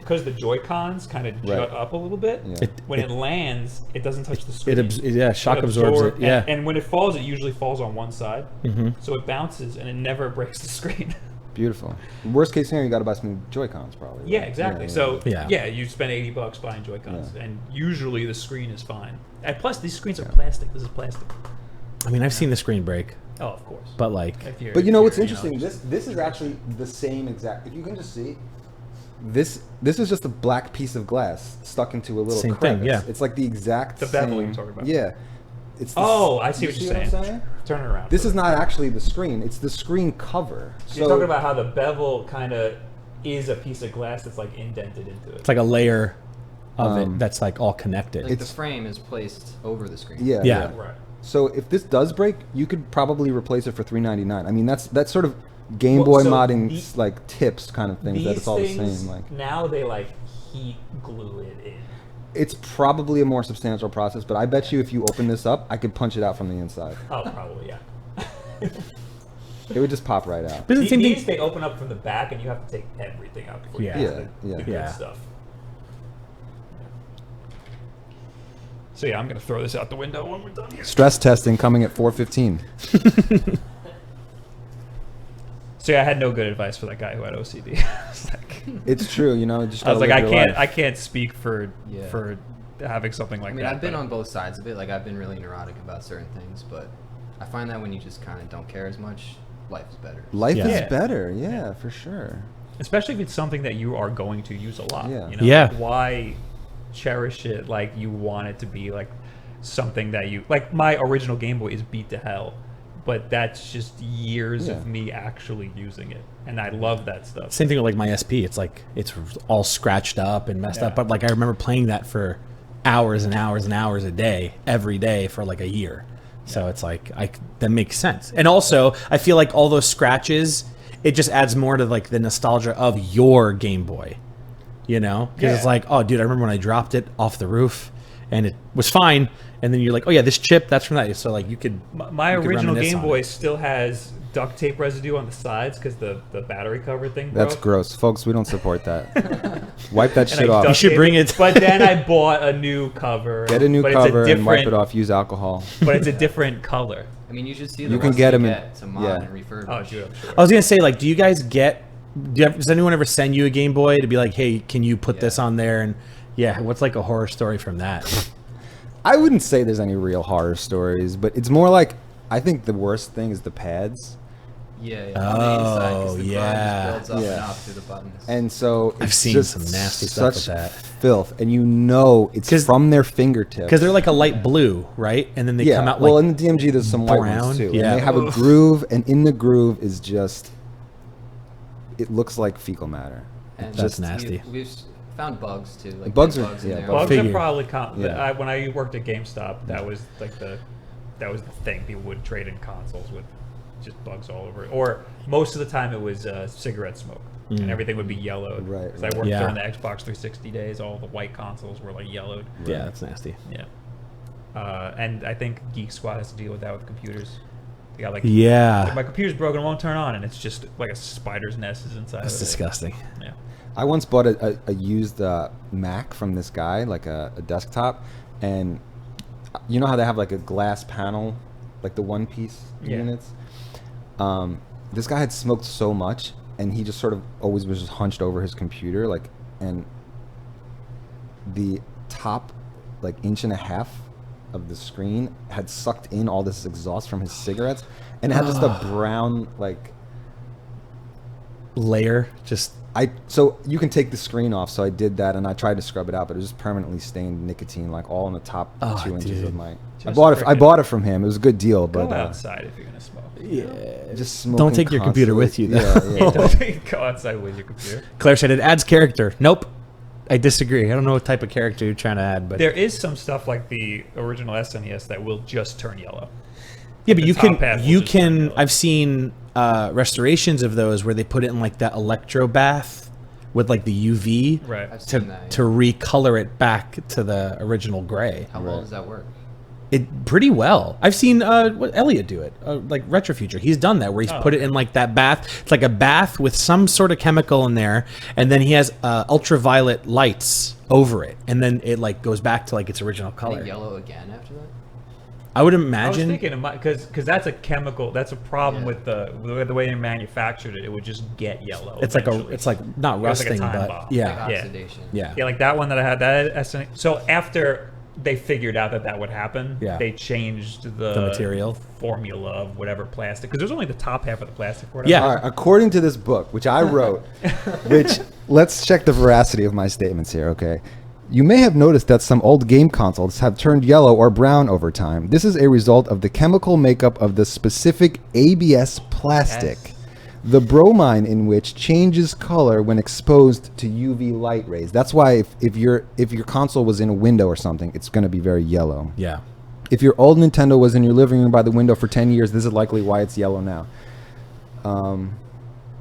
the Joy-Cons kind of jut Right. up a little bit, Yeah. when it lands, it doesn't touch the screen. Shock absorbs it. Yeah. and when it falls, it usually falls on one side, Mm-hmm. so it bounces and it never breaks the screen. Beautiful. Worst case scenario, you got to buy some new Joy-Cons, probably. Yeah, right? exactly. Yeah, So Yeah. you spend $80 buying Joy-Cons, Yeah. and usually the screen is fine. And plus, these screens are plastic. This is plastic. I mean, I've seen the screen break, Oh, of course. but like, But you know what's If interesting? This is actually the same exact. If you can just see, this is just a black piece of glass stuck into a little Same thing, crevice. yeah. It's like the exact The bevel same. you're talking about. Yeah. It's the Oh, s- I see you what you're I'm saying. Turn it around. This is not actually the screen. It's the screen cover. You're talking about how the bevel kind of is a piece of glass that's like indented into it. it's like a layer of Um, it that's like all connected. Like the frame is placed over the screen. Yeah. Yeah. Right. So if this does break, you could probably replace it for $3.99. I mean, that's sort of Game Well, Boy so modding the- like tips kind of things. That These it's all things, the same. Like now they like heat glue it in. it's probably a more substantial process, but I bet you if you open this up, I could punch it out from the inside. Oh, probably, yeah. It would just pop right out. But it's the same These, thing. they open up from the back, and you have to take everything out before Yeah. you get Yeah, to yeah. the good Yeah. stuff. So yeah, I'm gonna throw this out the window when we're done here. Stress testing coming at 4:15. So yeah, I had no good advice for that guy who had OCD. I was like, It's true, you know. Just I was like, gotta live your life. I can't speak for Yeah. for having something like I mean, that. I've been but- on both sides of it. Like, I've been really neurotic about certain things, but I find that when you just kind of don't care as much, life is better. Life Yeah. is Yeah. better, yeah, for sure. especially if it's something that you are going to use a lot. Yeah. You know? Yeah. Like, why cherish it like you want it to be like something that you like? My original Game Boy is beat to hell, but that's just years Yeah. of me actually using it, and I love that stuff. Same thing with like my SP. It's like it's all scratched up and messed up. Yeah. But like I remember playing that for hours and hours and hours a day, every day for like a year. So it's like that makes sense. And also, I feel like all those scratches, it just adds more to like the nostalgia of your Game Boy. You know, because it's Yeah. like, oh, dude, I remember when I dropped it off the roof, and it was fine. And then you're like, oh yeah, this chip, that's from that. So like you could. My you could original reminisce Game on Boy it. still has duct tape residue on the sides because the battery cover thing That's broke. gross, folks. We don't support that. Wipe that And shit I off. You duct should taped bring it. But then I bought a new cover. Get a new but it's cover and wipe it different- off. Use alcohol. But it's a different color. I mean, you should see You the can ones get they 'em in- get to mod yeah. and refurbish. Oh, dude, I'm sure. I was gonna say, like, do you guys get? Does anyone ever send you a Game Boy to be like, hey, can you put this Yeah. on there? And yeah, what's like a horror story from that? I wouldn't say there's any real horror stories, but it's more like I think the worst thing is the pads. Yeah, yeah. On the inside, 'cause Oh, the yeah. grime just builds up Yeah. and up through the buttons. And so I've it's seen just some nasty stuff with such that. filth, and you know it's 'Cause- from their fingertips. Because they're like a light blue, right? And then they yeah, come out well, like in the DMG there's some white brown, ones too. yeah. And they have a Oof. groove, and in the groove is just it looks like fecal matter. And That's nasty. We've found bugs too. Like Bugs big are- bugs in yeah, there. Bugs Figure. are probably Yeah. when I worked at GameStop, that was like the thing. People would trade in consoles with just bugs all over it. Or most of the time it was cigarette smoke, and everything would be yellowed. Right, 'Cause right. I worked Yeah. during the Xbox 360 days. All the white consoles were like yellowed. yeah, that's nasty. Yeah. And I think Geek Squad has to deal with that with computers. They got like, Yeah, my computer's broken, it won't turn on, and it's just like a spider's nest is inside that's of it. disgusting. Yeah. I once bought a used Mac from this guy, like a desktop, and you know how they have like a glass panel, like the one piece Yeah. units? This guy had smoked so much, and he just sort of always was just hunched over his computer, like, and the top, like, inch and a half of the screen had sucked in all this exhaust from his cigarettes, and it had just a brown, like, Layer, just so you can take the screen off, so I did that, and I tried to scrub it out, but it was just permanently stained nicotine, like all in the top Oh, 2 inches dude. of my. I Just bought it. I frickin' bought it from him. It was a good deal, Go but outside if you're gonna smoke. yeah. just smoking Don't take your computer with you, though. Yeah, yeah. Don't go outside with your computer. Claire said it adds character. Nope, I disagree. I don't know what type of character you're trying to add, but There is some stuff like the original SNES that will just turn yellow. yeah, but the you top half can will you just turn can. yellow. I've seen restorations of those where they put it in like that electro bath with like the UV Right. I've to seen that. to recolor it back to the original gray. How well does that work? It pretty well. I've seen what Elliot do it, like Retrofuture. He's done that where he's put it in like that bath. It's like a bath with some sort of chemical in there, and then he has ultraviolet lights over it, and then it like goes back to like its original Is color. it yellow again after that? I would I was imagine. thinking because that's a chemical. That's a problem Yeah. with the way they manufactured it. It would just get yellow. it's like eventually. it's like not It was like a rusting, time but bomb. yeah, Like Yeah. oxidation. yeah. Yeah, like that one that I had. So after they figured out that would happen, Yeah. they changed the material? formula of whatever plastic, because there's only the top half of the plastic for it. Yeah. All right, according to this book, which I wrote, which let's check the veracity of my statements here, okay? You may have noticed that some old game consoles have turned yellow or brown over time. This is a result of the chemical makeup of the specific ABS plastic, Yes. the bromine in which changes color when exposed to UV light rays. That's why if your console was in a window or something, it's going to be very yellow. Yeah. If your old Nintendo was in your living room by the window for 10 years, this is likely why it's yellow now.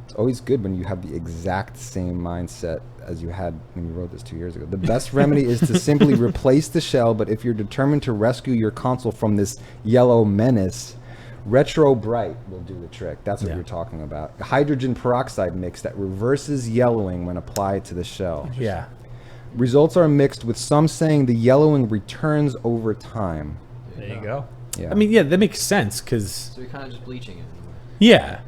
It's always good when you have the exact same mindset as you had when you wrote this 2 years ago. The best remedy is to simply replace the shell, but if you're determined to rescue your console from this yellow menace, Retro Bright will do the trick. That's what Yeah. you're talking about. A hydrogen peroxide mix that reverses yellowing when applied to the shell. Yeah. Results are mixed, with some saying the yellowing returns over time. There you go. Yeah. I mean, yeah, that makes sense because So you're kind of just bleaching it. yeah,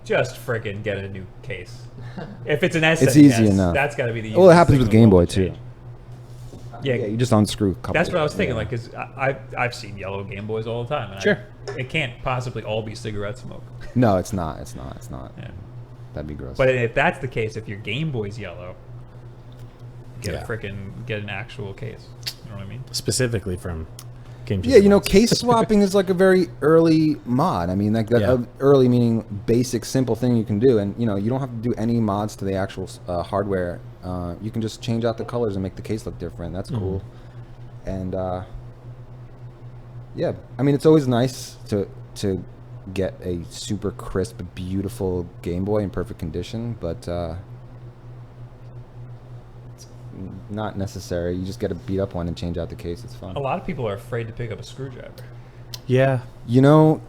Just freaking get a new case. If it's an SNES, easy enough. That's got to be the. Well, it easiest happens thing with in the Game world Boy, to too. change. Yeah, Yeah, you just unscrew a couple. that's what I was thinking. yeah. Like, because I've seen yellow Game Boys all the time. And Sure. it can't possibly all be cigarette smoke. No, it's not. It's not. It's not. Yeah. That'd be gross. But if that's the case, if your Game Boy's yellow, get Yeah. get an actual case. You know what I mean? specifically from Game yeah, you know, Mods. case swapping is like a very early mod. I mean, like that Yeah. early meaning basic, simple thing you can do, and you know, you don't have to do any mods to the actual hardware. You can just change out the colors and make the case look different. That's cool. And yeah, I mean, it's always nice to get a super crisp, beautiful Game Boy in perfect condition, but it's not necessary. You just get a beat up one and change out the case. It's fun. A lot of people are afraid to pick up a screwdriver. Yeah, You know,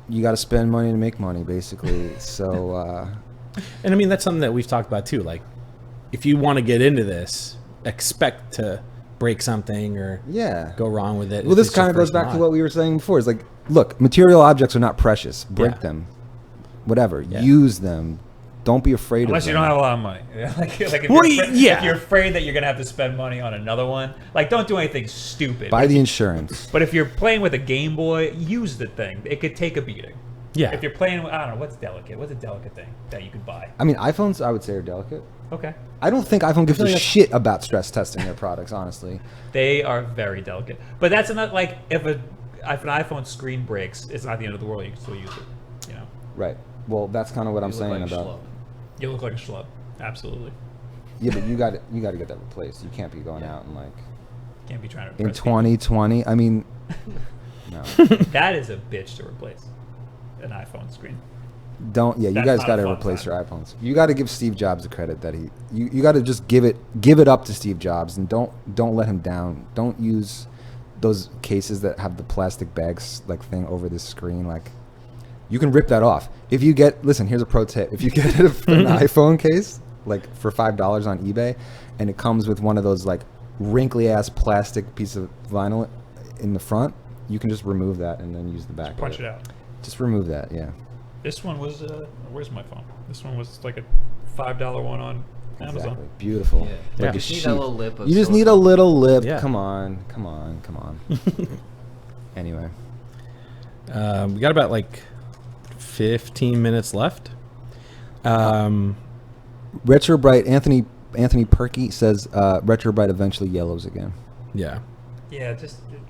you got to spend money to make money, basically. So, and I mean that's something that we've talked about too. Like, if you want to get into this, expect to break something or yeah. go wrong with it. Well, if this it's your kind of goes first back to mod. what we were saying before. It's like, look, material objects are not precious. Break Yeah. them. Whatever. Yeah. Use them. Don't be afraid Unless of you them. don't have a lot of money. like if, Well, you're yeah. if you're afraid that you're going to have to spend money on another one, like don't do anything stupid. Buy the insurance. But if you're playing with a Game Boy, use the thing. It could take a beating. Yeah. If you're playing with, I don't know, what's delicate? What's a delicate thing that you could buy? I mean, iPhones, I would say, are delicate. Okay. I don't think iPhone gives feel a like shit about stress testing their products, honestly. They are very delicate. But that's not like if an iPhone screen breaks, it's not the end of the world. You can still use it. You know, Right. Well, that's kind of what I'm You look saying like a about. schlub. you look like a schlub. Absolutely. Yeah, but you got to get that replaced. You can't be going Yeah. out and like Can't be trying to in impress people. 2020. I mean, no. That is a bitch to replace an iPhone screen. Don't. Yeah, you That's guys not got a to fun replace time. your iPhones. You got to give Steve Jobs the credit that you got to just give it up to Steve Jobs and don't let him down. Don't use those cases that have the plastic bags like thing over the screen. Like, you can rip that off. If you listen, here's a pro tip. If you get an iPhone case like for $5 on eBay, and it comes with one of those like wrinkly ass plastic piece of vinyl in the front, you can just remove that and then use the back. Punch of it out. Just remove that. Yeah. This one was, where's my phone? This one was like a $5 one on Amazon. Exactly. Beautiful. Yeah. Like Yeah. a You just need sheep. that little lip of You just need a silicone. little lip. Yeah. Come on. Anyway. We got about like 15 minutes left. Retro Bright, Anthony Perky says Retro Bright eventually yellows again. Yeah. Yeah,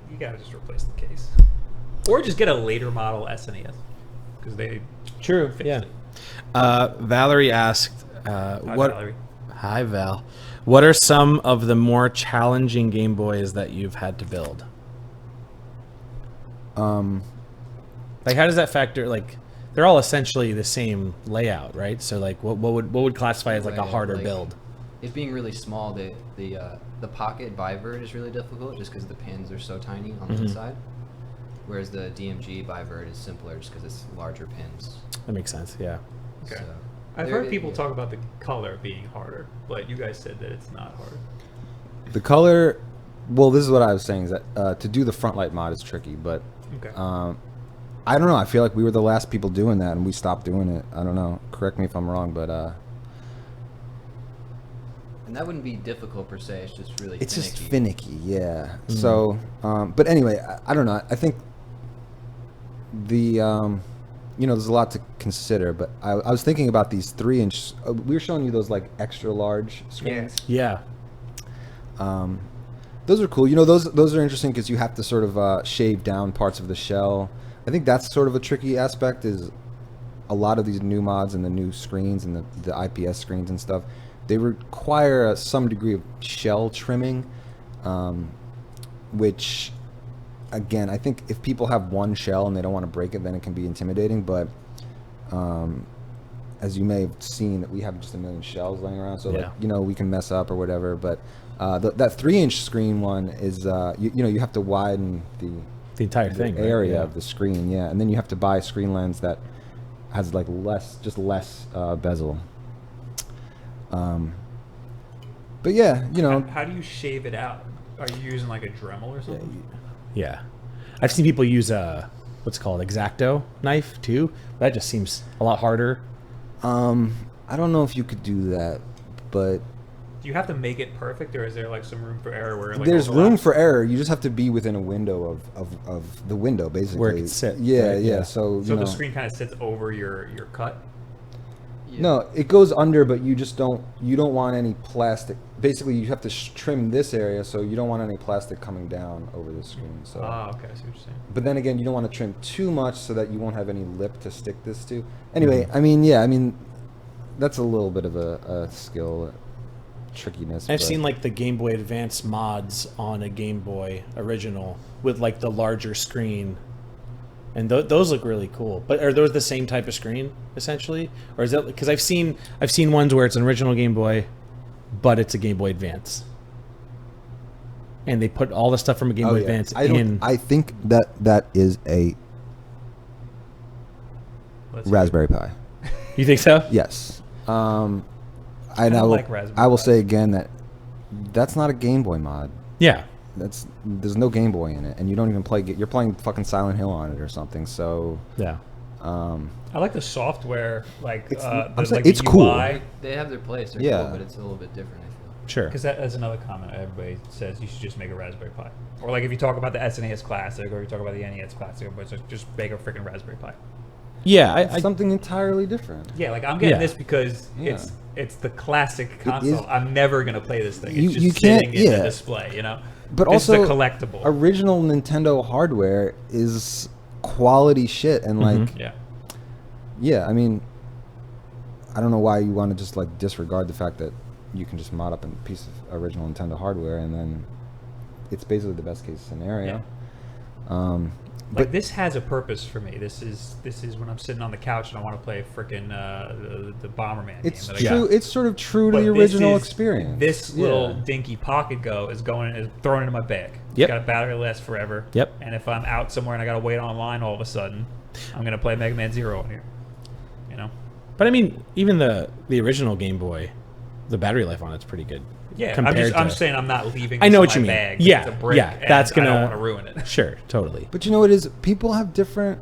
you gotta just replace the case, or just get a later model SNES because they True. fixed Yeah. it. Valerie asked, Hi, "What? Valerie. Hi, Val. What are some of the more challenging Game Boys that you've had to build? Like, how does that factor? Like, they're all essentially the same layout, right? So, like, what would classify as like a Layout, harder like- build? it being really small, the pocket bivert is really difficult just because the pins are so tiny on the inside. Whereas the DMG bivert is simpler just because it's larger pins. That makes sense. Yeah. Okay. So, I've heard people talk about the color being harder, but you guys said that it's not hard. The color, well, this is what I was saying, is that to do the front light mod is tricky, but Okay. I don't know. I feel like we were the last people doing that, and we stopped doing it. I don't know. Correct me if I'm wrong, but and that wouldn't be difficult per se. It's just really it's finicky. just finicky, yeah. So, but anyway, I don't know. I think the there's a lot to consider, but I was thinking about these 3-inch. We were showing you those like extra large screens. Yeah. Those are cool. Those are interesting because you have to sort of shave down parts of the shell. I think that's sort of a tricky aspect. Is a lot of these new mods and the new screens and the IPS screens and stuff, they require some degree of shell trimming, which, again, I think if people have one shell and they don't want to break it, then it can be intimidating. But as you may have seen, that we have just a million shells laying around, so we can mess up or whatever. But that 3-inch screen one is you have to widen the entire thing, right? area of the screen, and then you have to buy a screen lens that has like less bezel. But yeah, How do you shave it out? Are you using like a Dremel or something? Yeah. I've seen people use a what's it called, X-Acto knife too. That just seems a lot harder. I don't know if you could do that, but Do you have to make it perfect, or is there like some room for error where like there's room for error. You just have to be within a window of the window, basically. Where it can sit, Yeah, right? yeah. Yeah. So the screen kind of sits over your cut. Yeah. No, it goes under, but you don't want any plastic. Basically, you have to trim this area, so you don't want any plastic coming down over the screen. So. Okay, I see what you're saying. But then again, you don't want to trim too much so that you won't have any lip to stick this to. Anyway, I mean, that's a little bit of a skill trickiness. I've seen like the Game Boy Advance mods on a Game Boy original with like the larger screen, and those look really cool. But are those the same type of screen essentially, or is that because I've seen ones where it's an original Game Boy, but it's a Game Boy Advance, and they put all the stuff from a Game Boy Advance in. I think that is a Raspberry Pi. You think so? Yes. I like Raspberry I will Pi. say again that that's not a Game Boy mod. Yeah. There's no Game Boy in it, and you don't even play. You're playing fucking Silent Hill on it or something. So Yeah. I like the software, like I'm saying the it's cool. UI. They have their place, they're Yeah. cool, but it's a little bit different, I feel. Sure. Because that's another comment everybody says, you should just make a Raspberry Pi. Or like if you talk about the SNES Classic, or you talk about the NES Classic, everybody's like, just make a freaking Raspberry Pi. Yeah. It's something entirely different. Yeah, like I'm getting Yeah. this because Yeah. it's the classic is- console. I'm never gonna play this thing. It's You- just you can't- sitting in the yeah. display, you know. But This also, is a collectible. original Nintendo hardware is quality shit, and like, Yeah. I mean, I don't know why you want to just like disregard the fact that you can just mod up a piece of original Nintendo hardware, and then it's basically the best case scenario. Like this has a purpose for me. This is when I'm sitting on the couch and I want to play freaking the Bomberman It's game. true. It's sort of true to But the this original is- experience. This little Yeah. dinky Pocket Go is thrown into my bag. It's Yep. got a battery that lasts forever. Yep. And if I'm out somewhere and I gotta wait online all of a sudden, I'm gonna play Mega Man Zero on here. You know? But I mean, even the original Game Boy, the battery life on it's pretty good. Yeah. compared I'm to- saying I'm not leaving. I This know in what my you mean. bag. Yeah, It's a brick, yeah, and that's I gonna- don't want to ruin it. Sure, totally. But you know what it is? People have different,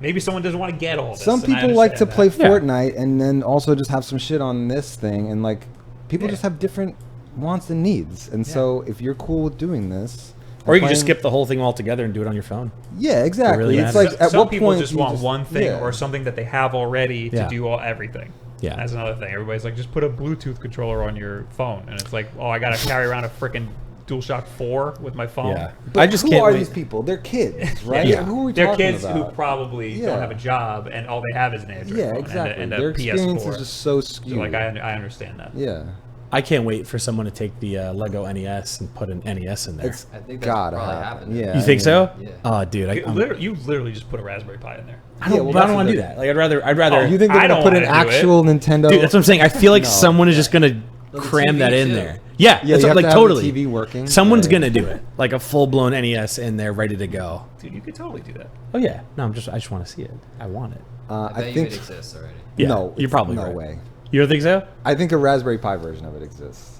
Maybe someone doesn't want to get all this. some and I people like to understand play that. Fortnite and then also just have some shit on this thing, and like people Yeah. just have different wants and needs. And so if you're cool with doing this, Or you can playing- just skip the whole thing altogether and do it on your phone. Yeah, exactly. really It's matters. like at Some what people point just you want one thing yeah. or something that they have already to Yeah. do everything. Yeah. That's another thing. Everybody's like, just put a Bluetooth controller on your phone, and it's like, oh, I gotta carry around a freaking DualShock 4 with my phone. Yeah. But I just who can't are wait. these people? They're kids, right? Yeah. Who are we They're talking kids about? who probably Yeah. don't have a job, and all they have is an Android Yeah, phone exactly. and a Their experience PS4. is just so So, skewed. like, I understand that. Yeah. I can't wait for someone to take the Lego NES and put an NES in there. It's I think that's gotta probably happen. happened. Yeah, You think so? Yeah. Oh, dude, You literally just put a Raspberry Pi in there. I don't, Yeah, well, but I that's don't want to the do thing. that. Like, I'd rather. You think they're I gonna don't put an wanna do it. actual Nintendo? Dude, that's what I'm saying. I feel like No. someone is just gonna Well, the cram TV that in too. there. Yeah, Yeah, that's you have like to have totally. the TV working. Someone's Yeah. gonna do it, like a full blown NES in there, ready to go. Dude, you could totally do that. Oh yeah, no, I just want to see it. I want it. I bet I you think it exists already. Yeah, no, you're probably no right. way. You don't think so? I think a Raspberry Pi version of it exists.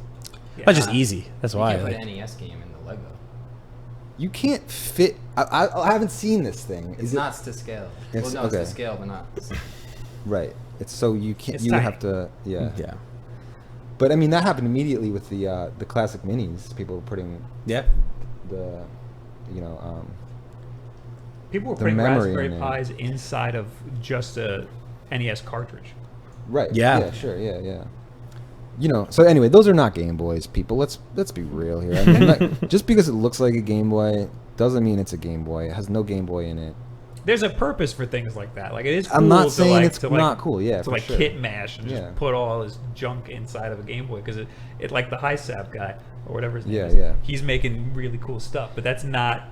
Yeah. That's just easy. That's You why. can't put like- an NES game in the Lego. You can't fit. I haven't seen this thing. It's Is it not to scale. Well, It's- no, it's okay. to scale, but not. right? It's so you can't. It's You tiny. have to. Yeah. yeah. But I mean, that happened immediately with the classic minis. People were putting Yeah. the, you know, People were the putting memory Raspberry in there. Pis inside of just a NES cartridge. right. Yeah. Yeah. Sure. Yeah. Yeah. You know. So anyway, those are not Game Boys, people. Let's be real here. I mean, like, just because it looks like a Game Boy doesn't mean it's a Game Boy. It has no Game Boy in it. There's a purpose for things like that. Like it is. Cool I'm not to saying like, it's to like, not cool. Yeah. to for like sure. kit mash and Yeah. just put all this junk inside of a Game Boy because it like the HiSap guy or whatever his name Yeah, is. yeah. He's making really cool stuff, but that's not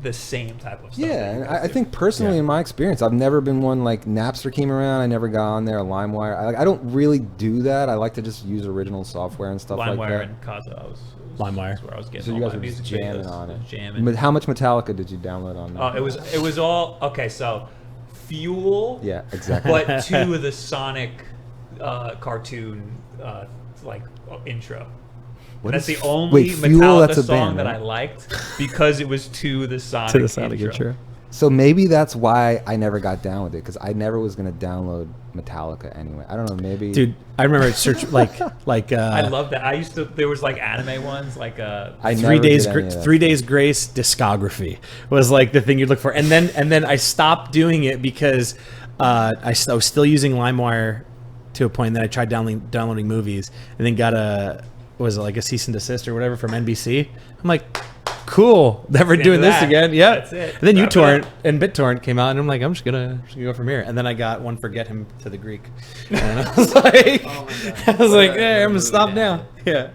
the same type of stuff. Yeah, that you and guys I do. think personally, Yeah. in my experience, I've never been one like Napster came around. I never got on there. LimeWire. I don't really do that. I like to just use original software and stuff like LimeWire that. and Kazaa was LimeWire. where I was getting So all you guys my were just music jamming videos. on it. Jamming. But how much Metallica did you download on that? It was all okay. So Fuel. Yeah, exactly. But to the Sonic cartoon intro. What That's is the only wait, Fuel, Metallica that's a song band, that right? I liked because it was to the Sonic, To the Sonic intro. So maybe that's why I never got down with it, because I never was gonna download Metallica anyway. I don't know, maybe. Dude, I remember search like I love that. I used to. There was like anime ones, like I Three never days, did any of that 3 stuff. days grace discography was like the thing you'd look for, and then I stopped doing it because I was still using LimeWire to a point that I tried downloading movies, and then got was it like a cease and desist or whatever from NBC. I'm like, cool, never Into doing this that. again. Yeah, That's it. and then Wrap it uTorrent up. and BitTorrent came out, and I'm like, I'm just gonna go from here. And then I got one for Get Him to the Greek, and I was like, Oh my God. I was What like, a- hey, what a I'm gonna movie stop to now. have. Yeah.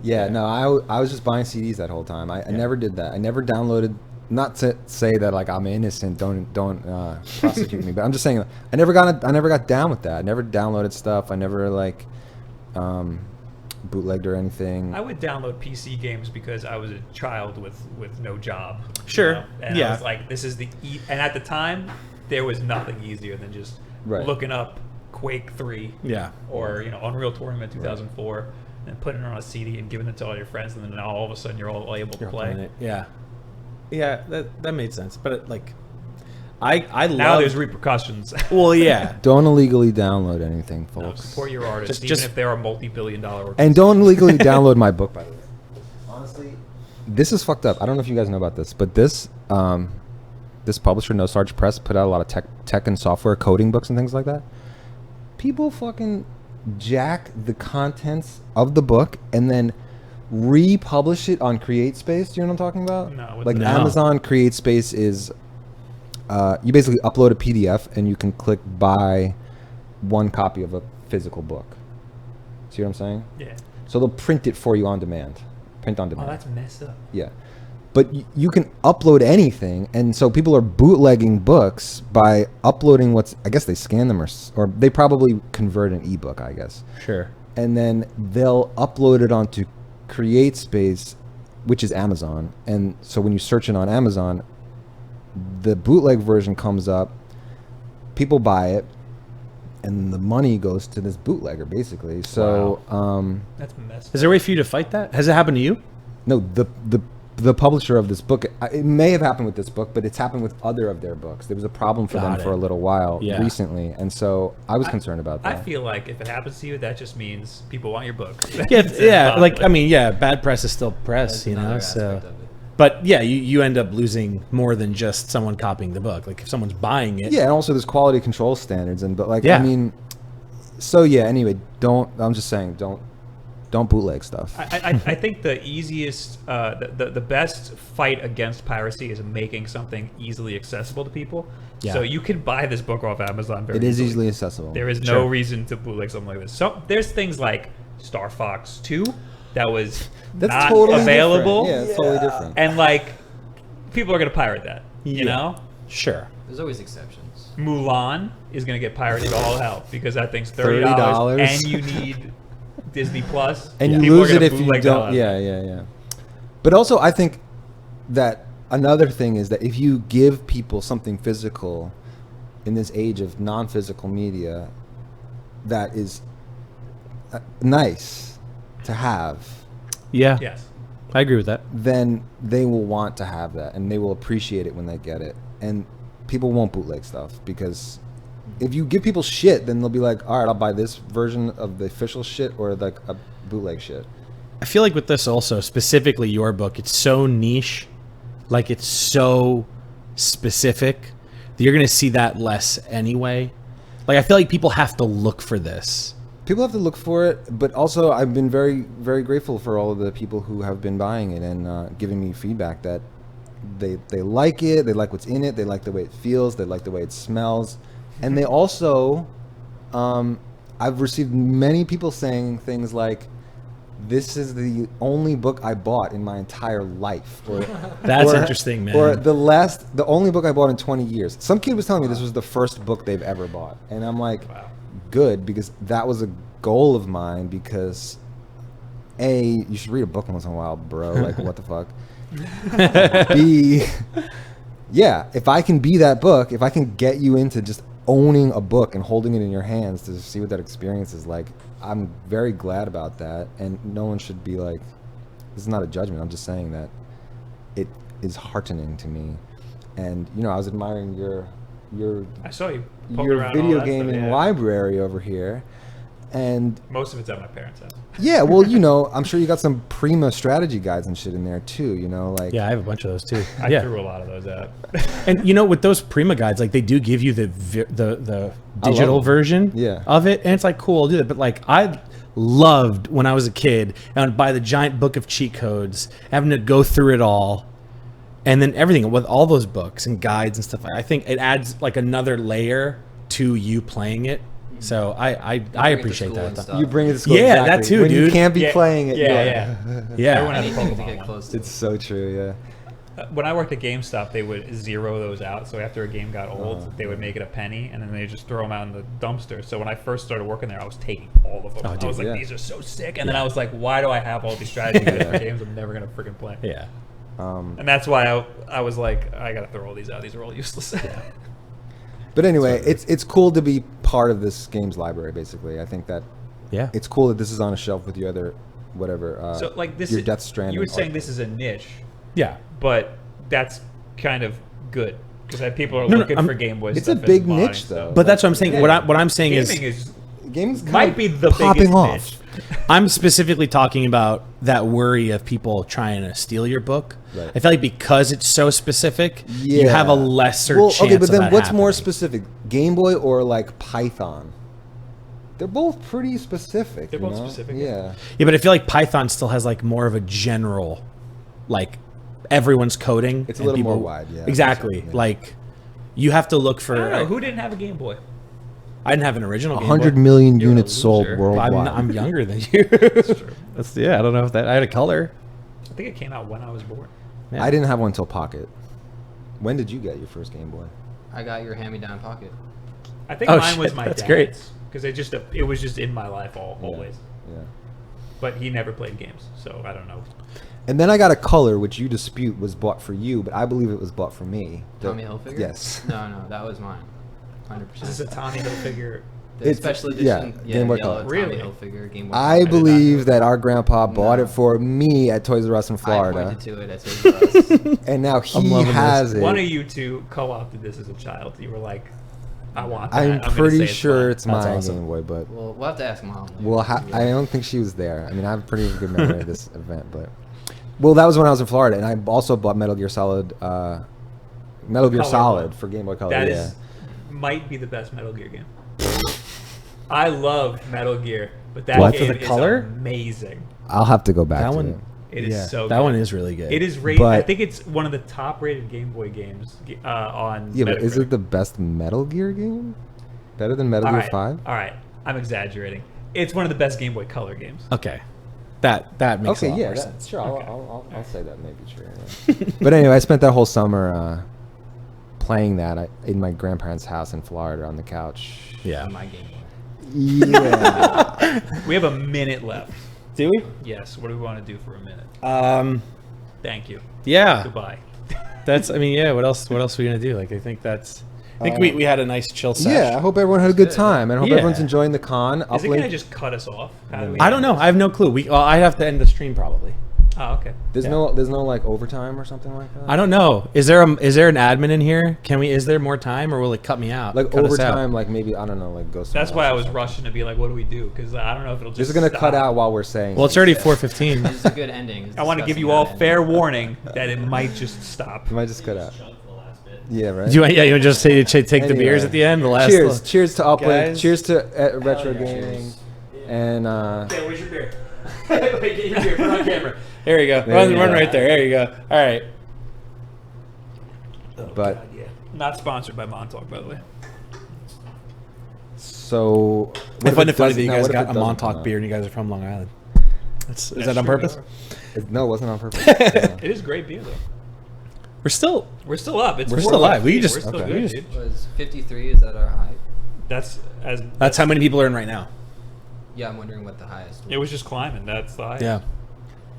Yeah, no, I was just buying CDs that whole time. I never did that. I never downloaded. Not to say that like I'm innocent. Don't prosecute me. But I'm just saying I never got down with that. I never downloaded stuff. I never like bootlegged or anything. I would download PC games because I was a child with no job. Sure. And Yeah. I was like, this is and at the time, there was nothing easier than just Right. looking up Quake 3 Yeah. or Unreal Tournament 2004 and putting it on a CD and giving it to all your friends, and then now all of a sudden you're all able to You're play. playing it. Yeah. Yeah, that made sense. But like, I Now love. there's repercussions. Well, yeah. Don't illegally download anything, No, folks. support your artists, Just- even if they're a multi-billion-dollar. And don't illegally download my book, by the way. Honestly, this is fucked up. I don't know if you guys know about this, but this publisher, No Sarge Press, put out a lot of tech and software coding books and things like that. People fucking jack the contents of the book and then republish it on CreateSpace. Do you know what I'm talking about? No, what's Like that? No. Amazon CreateSpace is, you basically upload a PDF and you can click buy one copy of a physical book. See what I'm saying? Yeah. So they'll print it for you on demand. Print on Oh, demand. that's messed up. Yeah. But you can upload anything, and so people are bootlegging books by uploading I guess they scan them or they probably convert an ebook, I guess. Sure. And then they'll upload it onto CreateSpace, which is Amazon. And so when you search it on Amazon, the bootleg version comes up, people buy it, and the money goes to this bootlegger, basically. So, That's messed Is there a way for you to fight that? Has it happened to you? no, the publisher of this book, it may have happened with this book, but it's happened with other of their books. There was a problem for them Got for it. a little while Yeah. recently, and so I was concerned about I that. feel like if it happens to you, that just means people want your book. Yeah, That's yeah. about Like it. I mean, yeah. Bad press is still press, That's you know. another So, aspect of it. but yeah, you end up losing more than just someone copying the book. Like if someone's buying it. Yeah, and also there's quality control standards, but like, Yeah. I mean, so yeah. Anyway, I'm just saying, don't bootleg stuff. I think the easiest, the best fight against piracy is making something easily accessible to people. Yeah. So you can buy this book off Amazon very It is easily accessible. There is Sure. no reason to bootleg something like this. So there's things like Star Fox 2 that was That's not totally available. different. Yeah, it's totally different. And like, people are gonna pirate that. You Yeah. know, Sure. There's always exceptions. Mulan is gonna get pirated to all hell because that thing's $30, $30. and you need Disney Plus. And you People are lose it gonna if you bootleg the hell don't. out of Yeah, it. yeah, yeah. But also, I think that another thing is that if you give people something physical in this age of non-physical media, that is nice to have, Yeah. Yes. I agree with that. then they will want to have that, and they will appreciate it when they get it. And people won't bootleg stuff, because if you give people shit, then they'll be like, all right, I'll buy this version of the official shit or like a bootleg shit. I feel like with this also, specifically your book, it's so niche, like it's so specific that you're going to see that less anyway. Like I feel like people have to look for this. People have to look for it, but also I've been very, very grateful for all of the people who have been buying it and giving me feedback that they like it, they like what's in it, they like the way it feels, they like the way it smells, and they also, I've received many people saying things like, "This is the only book I bought in my entire life," or That's interesting, man. Or the only book I bought in 20 years. Some kid was telling me this was the first book they've ever bought, and I'm like, Wow. good, because that was a goal of mine. Because A, you should read a book once in a while, bro. Like, what the fuck? B, yeah, if I can be that book, if I can get you into just owning a book and holding it in your hands to see what that experience is like, I'm very glad about that. And no one should be like, this is not a judgment, I'm just saying that it is heartening to me. And I was admiring your I saw you poking around all video that gaming stuff, yeah. library over here. And Most of it's at my parents' house. yeah, well, I'm sure you got some prima strategy guides and shit in there too, like Yeah, I have a bunch of those too. I yeah. threw a lot of those out. And with those Prima guides, like they do give you the digital them. version Yeah. of it, and it's like cool, I'll do that. But like I loved when I was a kid and I'd buy the giant book of cheat codes, having to go through it all, and then everything with all those books and guides and stuff. I think it adds like another layer to you playing it. So I Bring it to appreciate school that. and stuff. you bring it to school. Yeah, exactly. that too, when you dude. can't be Yeah, playing it. yeah. Yeah. Everyone has a Anything to Pokemon get one. close to. It's so true, yeah. When I worked at GameStop, they would zero those out. So after a game got old, they would make it a penny, and then they just throw them out in the dumpster. So when I first started working there, I was taking all of them. Oh, I dude, was like, yeah. these are so sick. And then I was like, why do I have all these strategy guides for games I'm never gonna freaking play? Yeah. And that's why I was like, I gotta throw all these out. These are all useless. But anyway, it's cool to be part of this games library. Basically, I think that Yeah. it's cool that this is on a shelf with your other whatever. So like this, your is, Death Stranding. you were saying artwork. this is a niche, Yeah. but that's kind of good because people are No, looking I'm- for Game Boy. It's stuff a big and modding niche, stuff. though. But that's what I'm saying. Yeah. What I'm saying Gaming is is Gaming's kind might of be the popping biggest off. niche. I'm specifically talking about that worry of people trying to steal your book. Right. I feel like because it's so specific, you Yeah. have a lesser chance. Okay, but of then that what's more happening. specific, Game Boy or like Python? They're both pretty specific. They're you both know? specific, Yeah. Yeah, but I feel like Python still has like more of a general, like everyone's coding. It's a and little more people- wide, yeah. Exactly. Yeah. like you have to look for. I don't know who didn't have a Game Boy. I didn't have an original. Game 100 Boy. million You're a units sold loser. worldwide. I'm younger than you. That's true. That's I don't know if that. I had a color. I think it came out when I was born. Yeah. I didn't have one until Pocket. When did you get your first Game Boy? I got your hand-me-down pocket. I think Oh, mine was shit, my that's dad's great. because it was just in my life always. Yeah. But he never played games, so I don't know. And then I got a color, which you dispute was bought for you, but I believe it was bought for me. Tommy Hilfiger? Yes. No, that was mine. 100%. Is this a Tommy Hilfiger? The It's- special yeah, edition, Game Boy yellow Color. Really? Tommy Hilfiger Game Boy I Color. believe that our grandpa bought No. it for me at Toys R Us in I Florida, pointed to it at Toys R Us. and now I'm he loving has it. One of you two co-opted this as a child. You were like, I want that. I'm gonna pretty say sure mine. it's That's my awesome. Game Boy, but We'll have to ask Mom. I don't think she was there. I mean, I have a pretty good memory of this event, but that was when I was in Florida, and I also bought Metal Gear Solid Color Solid one. for Game Boy Color. That yeah. is might be the best Metal Gear game. I love Metal Gear, but that What? game For the is color? amazing. I'll have to go back That to one. it. It is so That good. one is really good. It is rated. I But- think it's one of the top-rated Game Boy games on. Yeah, but is Metacritic. it the best Metal Gear game? Better than Metal All Gear right, 5? all right. I'm exaggerating. It's one of the best Game Boy Color games. Okay, that makes a Okay, lot yeah, more sense. sure. Okay. I'll say that maybe true. Yeah. But anyway, I spent that whole summer playing that in my grandparents' house in Florida on the couch. Yeah. My Game Boy. Yeah. We have a minute left. Do we? Yes. What do we want to do for a minute? Thank you. Yeah. Goodbye. That's. I mean, yeah. What else? What else are we gonna do? Like, I think that's. I think we had a nice chill session. Yeah, I hope everyone had a good time, and I hope Yeah. everyone's enjoying the con. Is it going to Uplink. just cut us off? How do we I don't know. I have no clue. I have to end the stream probably. Oh, okay. There's Yeah. no like overtime or something like that. I don't know. Is there an admin in here? Is there more time, or will it cut me out? Like Cut us out? overtime, like maybe I don't know, like go. That's why I was rushing to be like, what do we do? Because I don't know if it'll just This is gonna stop. cut out while we're saying. Well, it's already 4:15. It's a good ending. It's I want to give discussing you that all ending. fair warning that it might just stop. It might just cut out. Chunk for the last bit. Yeah, right. Do you want? Yeah, you want to just say take the beers Anyway. at the end. The last. Cheers! Cheers to Uplink. Guys. Cheers to Retro yeah, Gaming. cheers. And Okay, where's your beer? Wait, get your beer. Put it on camera. There you go. There Run you run go. right there. There you go. All right. but God, yeah. Not sponsored by Montauk, by the way. so. I find it funny does- that you now, guys what if got it a doesn't Montauk come out? beer and you guys are from Long Island. Is That's that on true, purpose? we are. No, it wasn't on purpose. Yeah. It is great beer, though. We're still. We're still up. It's We're still alive. We 4:15. just- We're still okay. good, we dude. Was 53? Is that our high? That's as. That's how many people are in right now. Yeah, I'm wondering what the highest. It was just climbing. That's the highest. Yeah.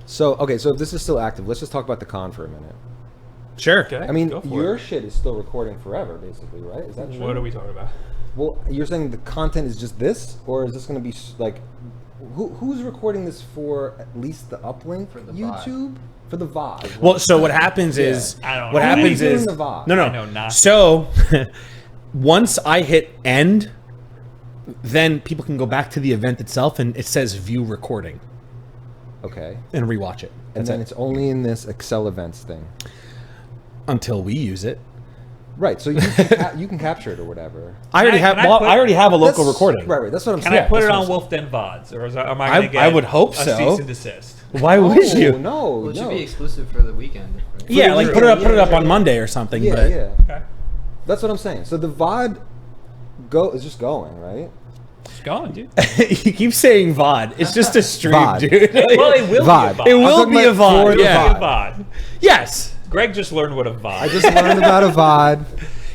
So okay, so if this is still active, let's just talk about the con for a minute. Sure. Okay. I mean, go for your it. shit is still recording forever, basically, right? Is that true? What are we talking about? Well, you're saying the content is just this, or is this going to be like, who's recording this for at least the uplink For the YouTube for the VOD? Well, so what happens is I don't what know. happens Who's doing is the VOD? no. I know not. So once I hit end, then people can go back to the event itself, and it says view recording Okay, and rewatch it. and That's then it. it's only in this Excel events thing, Until we use it. right? So you you can capture it or whatever. I already have. can I Well, put- I already have a local That's- recording. Right. That's what I'm Can saying. I put it That's on what Wulff Den VODs, or am I I- going to get I would hope a so. cease and desist? Why I'm would saying. you? No, Well, it should no. be exclusive for the weekend. Right? Yeah, like Yeah, put it up yeah. on Monday or something. Yeah, but yeah. Okay. That's what I'm saying. So the VOD is just going, right? It's going, dude. you keep saying VOD. It's just a stream, VOD. dude. Well, it will VOD. be a VOD. It will talking be a about VOD. for the Yeah. It'll be a VOD. Yes. Greg just learned what a VOD I just learned about a VOD.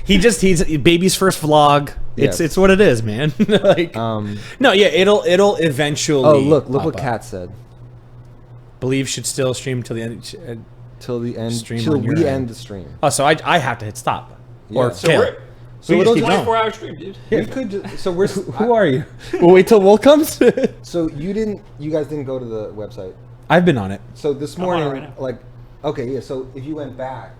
He's baby's first vlog. Yes. It's what it is, man. Like no, yeah, it'll eventually. Oh, look pop what up. Kat said. Believe should still stream till the end. Till the end. Stream Till on your we end. end the stream. Oh, so I have to hit stop or Yeah. So kill. we're- So we it'll just keep just- going. 24-hour stream, dude. We could just, so we're Who are you? We'll wait till Will comes. So you guys didn't go to the website. I've been on it. So this I'm on it morning, right now. like, okay, yeah. So if you went back,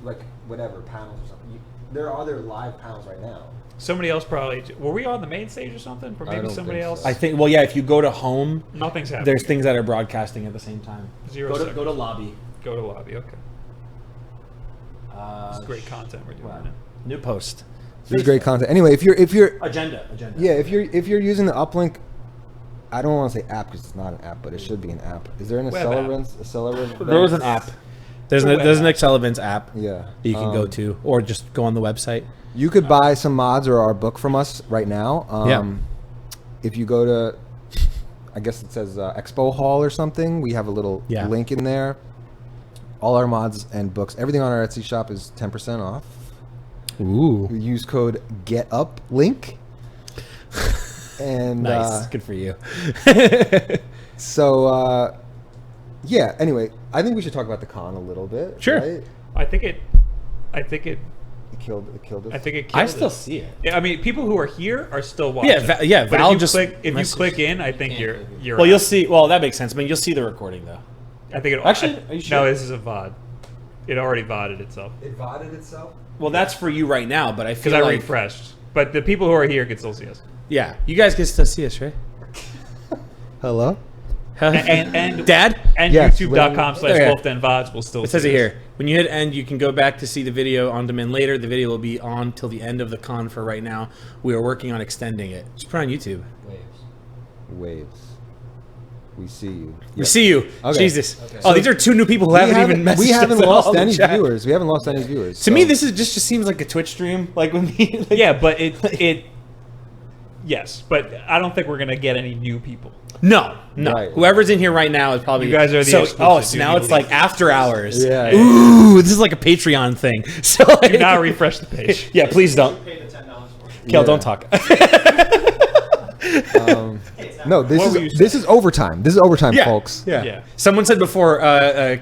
like whatever panels or something, there are other live panels right now. Somebody else probably. Were we on the main stage or something? Or I maybe don't somebody think else? so. I think. Well, yeah. If you go to home, Nothing's happening. there's things that are broadcasting at the same time. 0 Go seconds. to lobby. Go to lobby. Okay. This is great content we're doing right now. New post. There's great content. Anyway, if you're Agenda. yeah, if you're using the uplink, I don't want to say app because it's not an app, but it should be an app. Is there an Web app. Accelerant? There was an app. There's an Excel events app. Yeah. That you can go to, or just go on the website. You could buy some mods or our book from us right now. Yeah. If you go to, I guess it says Expo Hall or something, we have a little Yeah. link in there. All our mods and books, everything on our Etsy shop is 10% off. Ooh. We use code GETUPLINK. And Nice. Good for you. so, yeah, anyway, I think we should talk about the con a little bit. Sure. Right? I think it. It killed us. I think it. I killed still it. see it. Yeah, I mean, people who are here are still watching. Yeah, But Val if you just click, if you messaged. click in, I think you're. Well, out. you'll see. Well, that makes sense. I mean, you'll see the recording though. I think it. Actually, are you sure? No, this is a VOD. It already VODed itself It VODed itself? Well, that's for you right now, but I feel because I like refreshed. But the people who are here can still see us. yeah, you guys can still see us, right? Hello? And Dad. and Yes, YouTube.com/Wulff Den VODs will still. It says see it us. here. When you hit end, you can go back to see the video on demand later. The video will be on till the end of the con for right now. We are working on extending it. Just put it on YouTube. Waves. We see you. We Yep. see you. Okay. Jesus. Okay. Oh, these are two new people who haven't even messaged we haven't us at lost all in any chat. viewers. We haven't lost any viewers. To me, this is just seems like a Twitch stream. Like when me. Like, Yeah, but it Yes, but I don't think we're gonna get any new people. No. Right. Whoever's in here right now is probably. You guys are the so. exclusive, Oh, dude. so now it's like after hours. Yeah. Ooh, this is like a Patreon thing. So like, Do not refresh the page. Yeah, please don't. Pay the $10 for it. Kel, Yeah. don't talk. No, What were you this is overtime. This is overtime, folks. Yeah. Someone said before,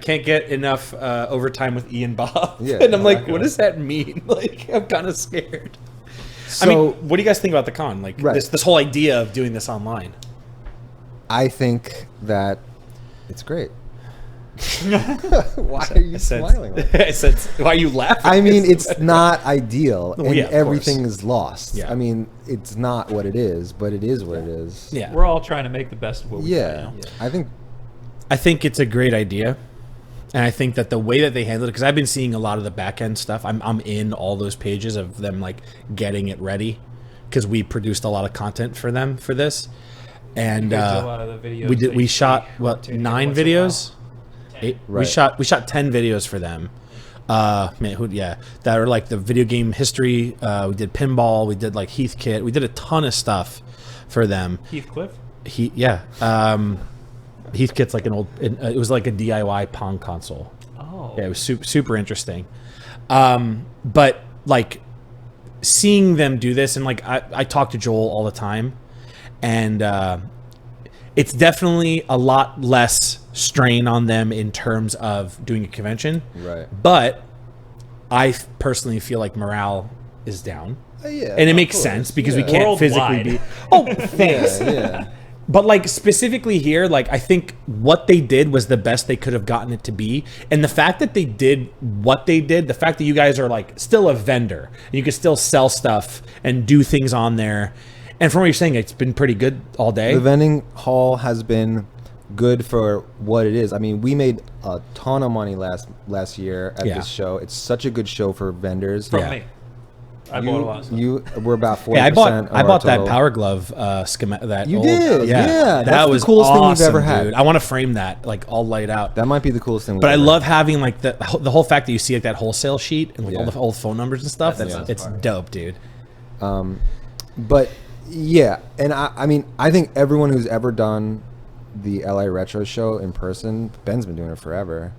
can't get enough overtime with Ian Bob. Yeah, And I'm like, exactly. what does that mean? Like, I'm kind of scared. So I mean, what do you guys think about the con? Like, Right. this whole idea of doing this online. I think that it's great. Why are you smiling? Like that? I said, why are you laughing? I mean, it's not ideal, Well, and yeah, of everything course. is lost. Yeah. I mean, it's not what it is, but it is what it is. Yeah. We're all trying to make the best of what we can. Yeah. Now. I think it's a great idea. And I think that the way that they handled it, because I've been seeing a lot of the back end stuff. I'm in all those pages of them like getting it ready, because we produced a lot of content for them for this, and We did a lot of the videos we did. that We you shot see what rotating 9 once in a while. videos. 8, Right. we shot 10 videos for them. That are like the video game history. We did pinball. We did like Heathkit. We did a ton of stuff for them. Heathcliff. Heathkit's like an old. It was like a DIY Pong console. Oh. Yeah, it was super interesting. But like seeing them do this, and like I talk to Joel all the time, and it's definitely a lot less strain on them in terms of doing a convention. Right. But I personally feel like morale is down. yeah, And it of makes course. sense because we Yeah. can't physically Worldwide. be. Oh, thanks. Yeah. But like specifically here, like I think what they did was the best they could have gotten it to be. And the fact that they did what they did, the fact that you guys are like still a vendor and you can still sell stuff and do things on there. And from what you're saying, it's been pretty good all day. The vending hall has been good for what it is. I mean, we made a ton of money last year at Yeah. this show. It's such a good show for vendors. From Yeah. me. I bought a lot of stuff. You were about 40%. Yeah, of I our bought that total. Power Glove schema. That You old, did, yeah. that That's the was coolest thing we've awesome, ever had. dude. I want to frame that like all laid out. That might be the coolest thing. But I we've ever love having like the whole fact that you see like that wholesale sheet and like all Yeah. the old phone numbers and stuff. That's the That's best it's part. dope, dude. But yeah, and I mean, I think everyone who's ever done the LA Retro show in person, Ben's been doing it forever.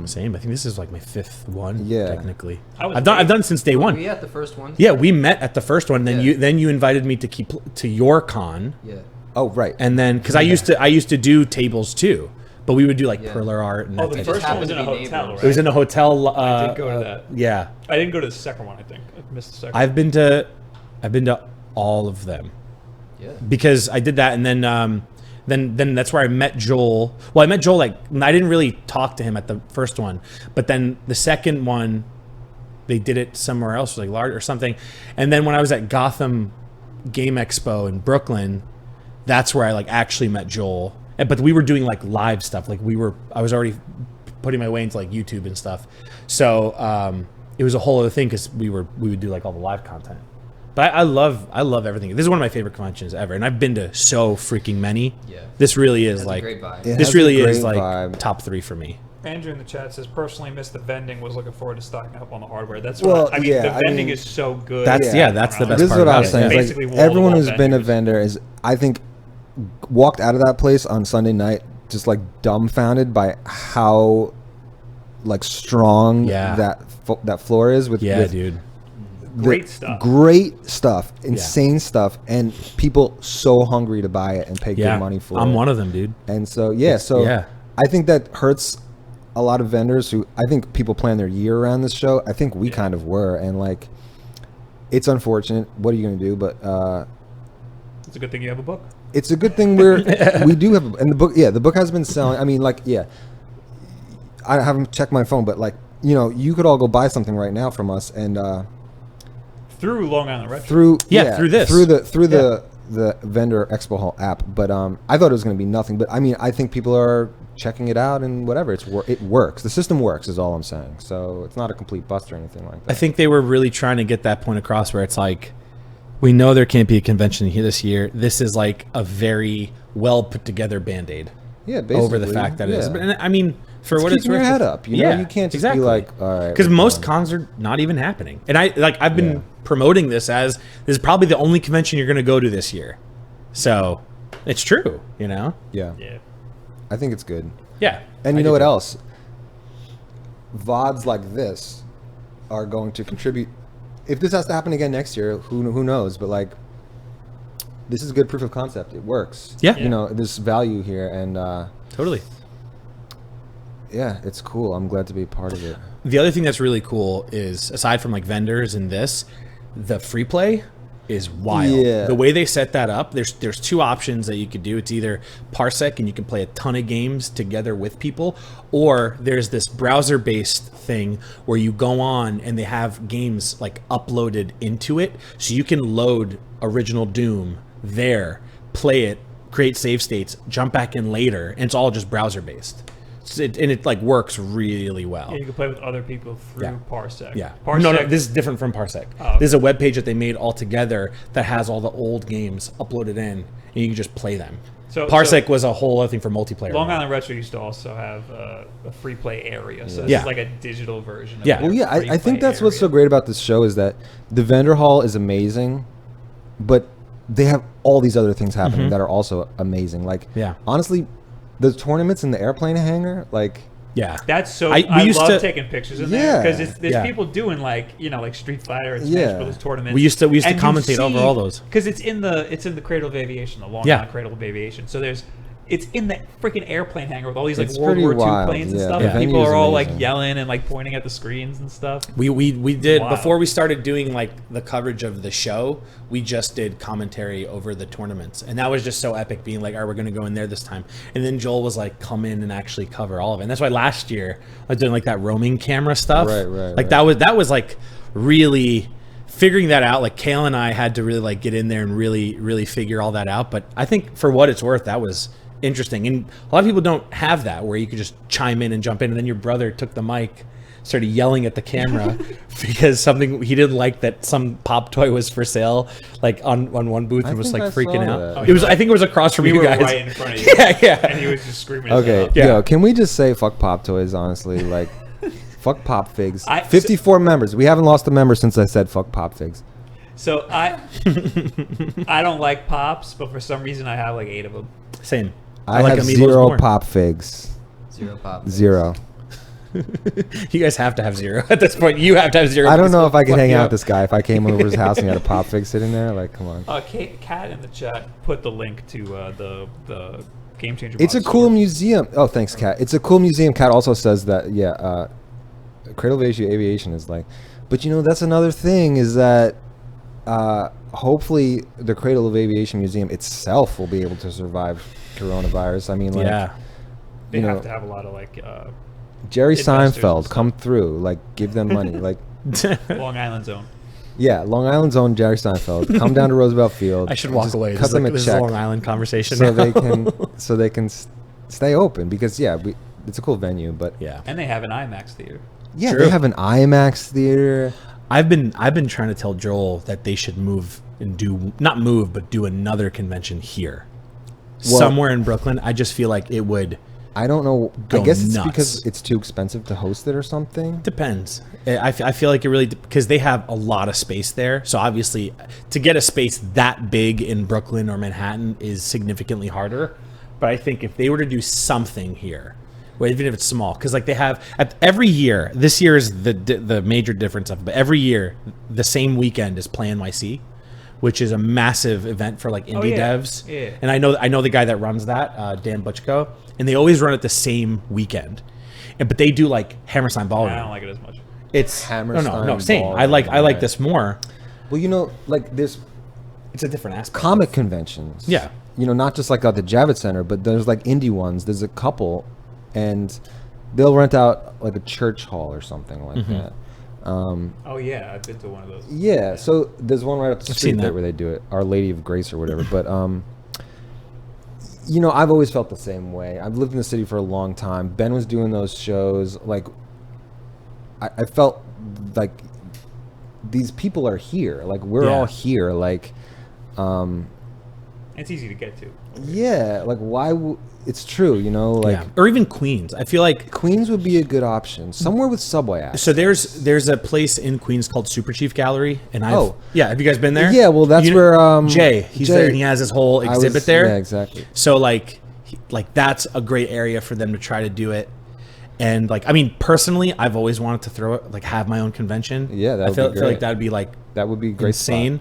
Same. I think this is like my 5th one. Yeah. Technically, I was I've done it since day one. Were you at the first one? Yeah, we met at the first one. Then Yeah. you invited me to your con, Yeah. Oh, right. and then because I used to do tables too, but we would do like Yeah. perler art. And Oh, that the type first of one stuff. was in a happened to be hotel, neighbors. right? It was in a hotel. I did go to that. Yeah, I didn't go to the second one, I think. I missed the second I've been to all of them Yeah. because I did that, and then that's where I met Joel. Well, I met Joel like I didn't really talk to him at the first one, but then the second one, they did it somewhere else, like large or something. And then when I was at Gotham Game Expo in Brooklyn, that's where I like actually met Joel. But we were doing like live stuff. Like I was already putting my way into like YouTube and stuff. So it was a whole other thing because we would do like all the live content. But I love everything. This is one of my favorite conventions ever, and I've been to so freaking many. Yeah. This really is Has a like great vibe. It this has a really great is like vibe. top 3 for me. Andrew in the chat says, personally missed the vending, was looking forward to stocking up on the hardware. That's Well, what I mean, yeah, the I vending mean, is so good. That's that's the best This is part what I about was it. saying. Yeah. Is Basically like wall-to-wall everyone who's been a vendors. vendor is, I think, walked out of that place on Sunday night just like dumbfounded by how like strong Yeah. that floor is with Yeah, with dude. Great stuff. great stuff, insane stuff, and people so hungry to buy it and pay Yeah, good money for it. I'm one of them, dude. And so yeah. I think that hurts a lot of vendors who I think people plan their year around this show. I think we kind of were, and like it's unfortunate. What are you going to do? But It's a good thing you have a book. it's a good thing we do have, and the book has been selling. I mean, like, I haven't checked my phone, but like, you could all go buy something right now from us, and Through Long Island Retro. through this. through the vendor expo hall app. But I thought it was going to be nothing. But I mean, I think people are checking it out and whatever. It works. The system works, is all I'm saying. So it's not a complete bust or anything like that. I think they were really trying to get that point across where it's like, we know there can't be a convention here this year. This is like a very well put together Band-Aid yeah, basically, over the fact that it is. But, and I mean, for It's what it's keeping your worth. head up. You know, you can't just be like, all right. Because we're most done. cons are not even happening. And I've been Yeah. promoting this as this is probably the only convention you're going to go to this year. So it's true, you know? Yeah. Yeah. I think it's good. Yeah. And I you know do what too. else? VODs like this are going to contribute. If this has to happen again next year, who knows? But like, this is good proof of concept. It works. Yeah. You know, there's value here, and Totally. yeah, it's cool. I'm glad to be a part of it. The other thing that's really cool is, aside from like vendors and this, the free play is wild. Yeah. The way they set that up, there's two options that you could do. It's either Parsec and you can play a ton of games together with people, or there's this browser-based thing where you go on and they have games like uploaded into it, so you can load original Doom there, play it, create save states, jump back in later, and it's all just browser-based. And it like works really well. Yeah, you can play with other people through Yeah. Parsec. Yeah. Parsec. No, this is different from Parsec. Oh, This is a web page that they made all together that has all the old games uploaded in, and you can just play them. So- Parsec so- was a whole other thing for multiplayer. Long Island Retro used to also have a free play area, so this Yeah. is like a digital version. Of Yeah. their Well, yeah, free I think play that's what's so area. great about this show is that the vendor hall is amazing, but they have all these other things happening that are also amazing. Like, Yeah. honestly, the tournaments in the airplane hangar, like, Yeah. That's so. We I used love to- taking pictures in Yeah. there because there's Yeah. people doing like like Street Fighter and Yeah. Smash Brothers tournaments. We used to And you commentate over all those. because it's in the Cradle of Aviation, the Long Yeah. Island Cradle of Aviation. So it's in the freaking airplane hangar with all these like It's World pretty War II wild, planes and yeah. stuff. The And venue people is are all like amazing. yelling and like pointing at the screens and stuff. We did Wow. before we started doing like the coverage of the show. We just did commentary over the tournaments, and that was just so epic. Being like, "All right, we're going to go in there this time," and then Joel was like, "Come in and actually cover all of it." And that's why last year I was doing like that roaming camera stuff. Right, Like that was like really figuring that out. Like Kale and I had to really like get in there and really figure all that out. But I think for what it's worth, that was interesting. And a lot of people don't have that where you could just chime in and jump in. And then your brother took the mic, started yelling at the camera because something he didn't like, that some pop toy was for sale, like on one booth, I and was think like I freaking saw out. that. It was, I think it was across from We you were guys. right in front of you. Yeah. And he was just screaming. his head okay, off. Yeah. yo, can we just say fuck pop toys? Honestly, like, fuck pop figs. I- 54 members. We haven't lost a member since I said fuck pop figs. So I don't like pops, but for some reason I have like 8 of them. Same. I like have Amiibos 0 more. pop figs. 0 pop. 0. You guys have to have 0 at this point. You have to have 0. I don't know if I could Fuck hang you out up. with this guy if I came over his house and he had a pop fig sitting there. Like, come on. Kat in the chat put the link to the Game Changer. It's a box cool store. museum. Oh, thanks, Kat. It's a cool museum. Kat also says that, yeah, Cradle of Aviation is like, but you know, that's another thing is that hopefully the Cradle of Aviation Museum itself will be able to survive coronavirus. I mean, like, Yeah. They you have know, to have a lot of like Jerry investors and Seinfeld, stuff. come through, like, give them money. Like, Long Island Zone. yeah, Long Island's own Jerry Seinfeld, come down to Roosevelt Field. I should walk just away. Cut This is, them like, a this is a check Long Island conversation. so now. they can stay open because, yeah, it's a cool venue, but Yeah. And they have an IMAX theater. yeah, True. they have an IMAX theater. I've been trying to tell Joel that they should move and do another convention here. Well- Somewhere in Brooklyn. I just feel like it would I don't know. I Go guess it's nuts. because it's too expensive to host it or something. depends. I feel like it really, because they have a lot of space there. So obviously to get a space that big in Brooklyn or Manhattan is significantly harder. But I think if they were to do something here, well, even if it's small, because like they have every year, this year is the major difference of it, but every year the same weekend is Play NYC, which is a massive event for like indie yeah. devs. Yeah. And I know the guy that runs that, Dan Butchko, and they always run it the same weekend. But they do like Hammerstein Ballroom. I don't like it as much. It's Hammerstein no, same. I Ballroom, like right. this more. Well, you know, like there's It's a different aspect. comic conventions. Yeah. You know, not just like at the Javits Center, but there's like indie ones. There's a couple, and they'll rent out like a church hall or something like Mm-hmm. that. Oh yeah, I've been to one of those. Yeah, so there's one right up the I've street seen there that. where they do it, Our Lady of Grace or whatever. But you know, I've always felt the same way. I've lived in the city for a long time. Ben was doing those shows. Like, I felt like these people are here. Like, we're Yeah. all here. Like, And It's easy to get to. Yeah, like why? It's true, you know, like Yeah. Or even Queens. I feel like Queens would be a good option. Somewhere with subway access. so. There's a place in Queens called Super Chief Gallery, and I've have you guys been there? Yeah, well, that's You where Jay he's Jay- there, and he has his whole I exhibit was- there. Yeah, exactly. So like that's a great area for them to try to do it. And like, I mean, personally, I've always wanted to throw it, like have my own convention. Yeah, that would feel be like great. that would be like That would be a great insane.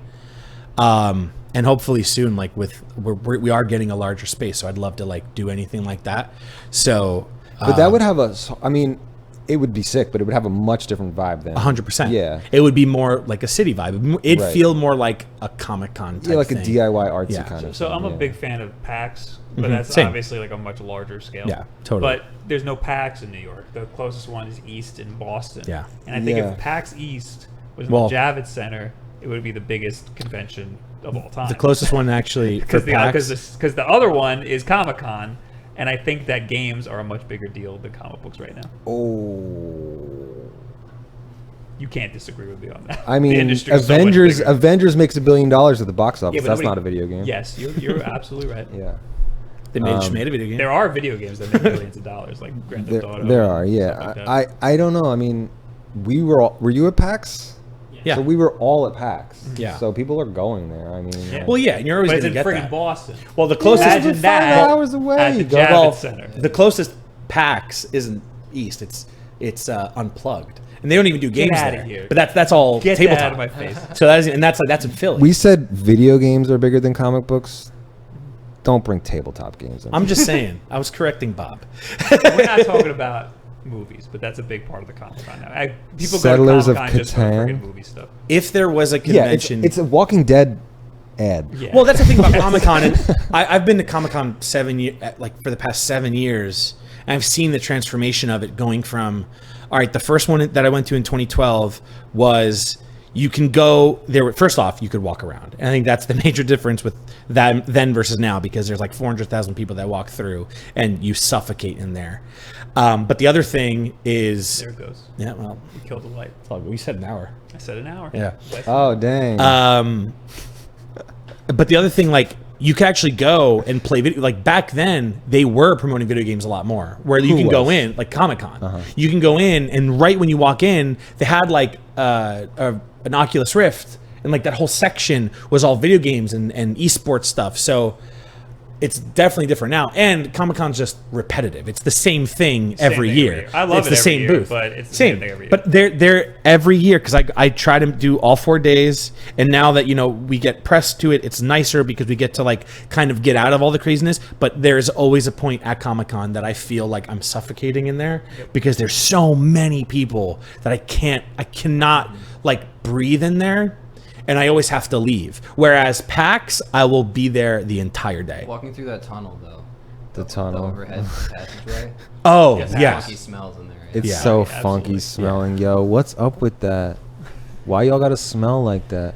And hopefully soon, like we are getting a larger space, so I'd love to like do anything like that. So, But that would have I mean, it would be sick, but it would have a much different vibe than 100%. Yeah. it would be more like a city vibe. It'd Right. feel more like a Comic-Con type Yeah, like thing. a DIY artsy Yeah. kind of So thing, I'm a yeah. big fan of PAX, but Mhm. that's Same. obviously like a much larger scale. Yeah, totally. But there's no PAX in New York. The closest one is East in Boston. Yeah. And I think Yeah. if PAX East was in Well- the Javits Center, it would be the biggest convention of all time. The closest one actually for PAX. Because the other one is Comic-Con, and I think that games are a much bigger deal than comic books right now. Oh. You can't disagree with me on that. I The mean, industry is so much Avengers bigger. Avengers makes $1 billion at the box office. Yeah, but That's nobody- not a video game. Yes, you're absolutely right. Yeah. They just made a video game. There are video games that make millions of dollars, like Grand Theft Auto. There and are, stuff yeah. like that. I don't know. I mean, were you at PAX? Yeah. So we were all at PAX. Yeah. So people are going there. I mean, Yeah. Well, yeah, and you're always But it's going to in get friggin' that. Boston. Well, the closest Imagine It's that 5 hours away. at the Go- Javits well, Center. the closest PAX isn't East. It's unplugged, and they don't even do Get games outta there. here. But that's all Get tabletop. that out of my face. So that's in Philly. we said video games are bigger than comic books. Don't bring tabletop games in. I'm just saying. I was correcting Bob. We're not talking about movies, but that's a big part of the Comic-Con now. People Settlers go of to Comic-Con just for Catan. friggin' movie stuff. If there was a yeah, convention, it's a Walking Dead ad. Yeah. well, that's the thing about Comic Con. I've been to Comic Con for the past 7 years, and I've seen the transformation of it going from. All right, the first one that I went to in 2012 was you can go there. First off, you could walk around, and I think that's the major difference with that then versus now, because there's like 400,000 people that walk through, and you suffocate in there. But the other thing is, There it goes. yeah, well, You killed the light. it's all good. We said an hour. I said an hour. Yeah. That's- Oh dang. But the other thing, like, you could actually go and play video. Like back then, they were promoting video games a lot more. Where you Who can go was? in, like Comic Con, you can go in, and right when you walk in, they had like an Oculus Rift, and like that whole section was all video games and esports stuff. So it's definitely different now. And Comic Con's just repetitive. It's the same thing every thing year. every year. I love it's it the every same year, booth, but it's the same same thing every year. But they're every year, because I try to do all 4 days, and now that we get pressed to it, it's nicer because we get to like kind of get out of all the craziness. But there's always a point at Comic-Con that I feel like I'm suffocating in there, because there's so many people that I cannot like breathe in there, and I always have to leave. Whereas PAX, I will be there the entire day. Walking through that tunnel though. The The tunnel. overhead passageway. Oh Yes, yes. Funky smells in there. Right? It's Yeah. so Yeah, funky absolutely. smelling, yo. What's up with that? Why y'all gotta smell like that?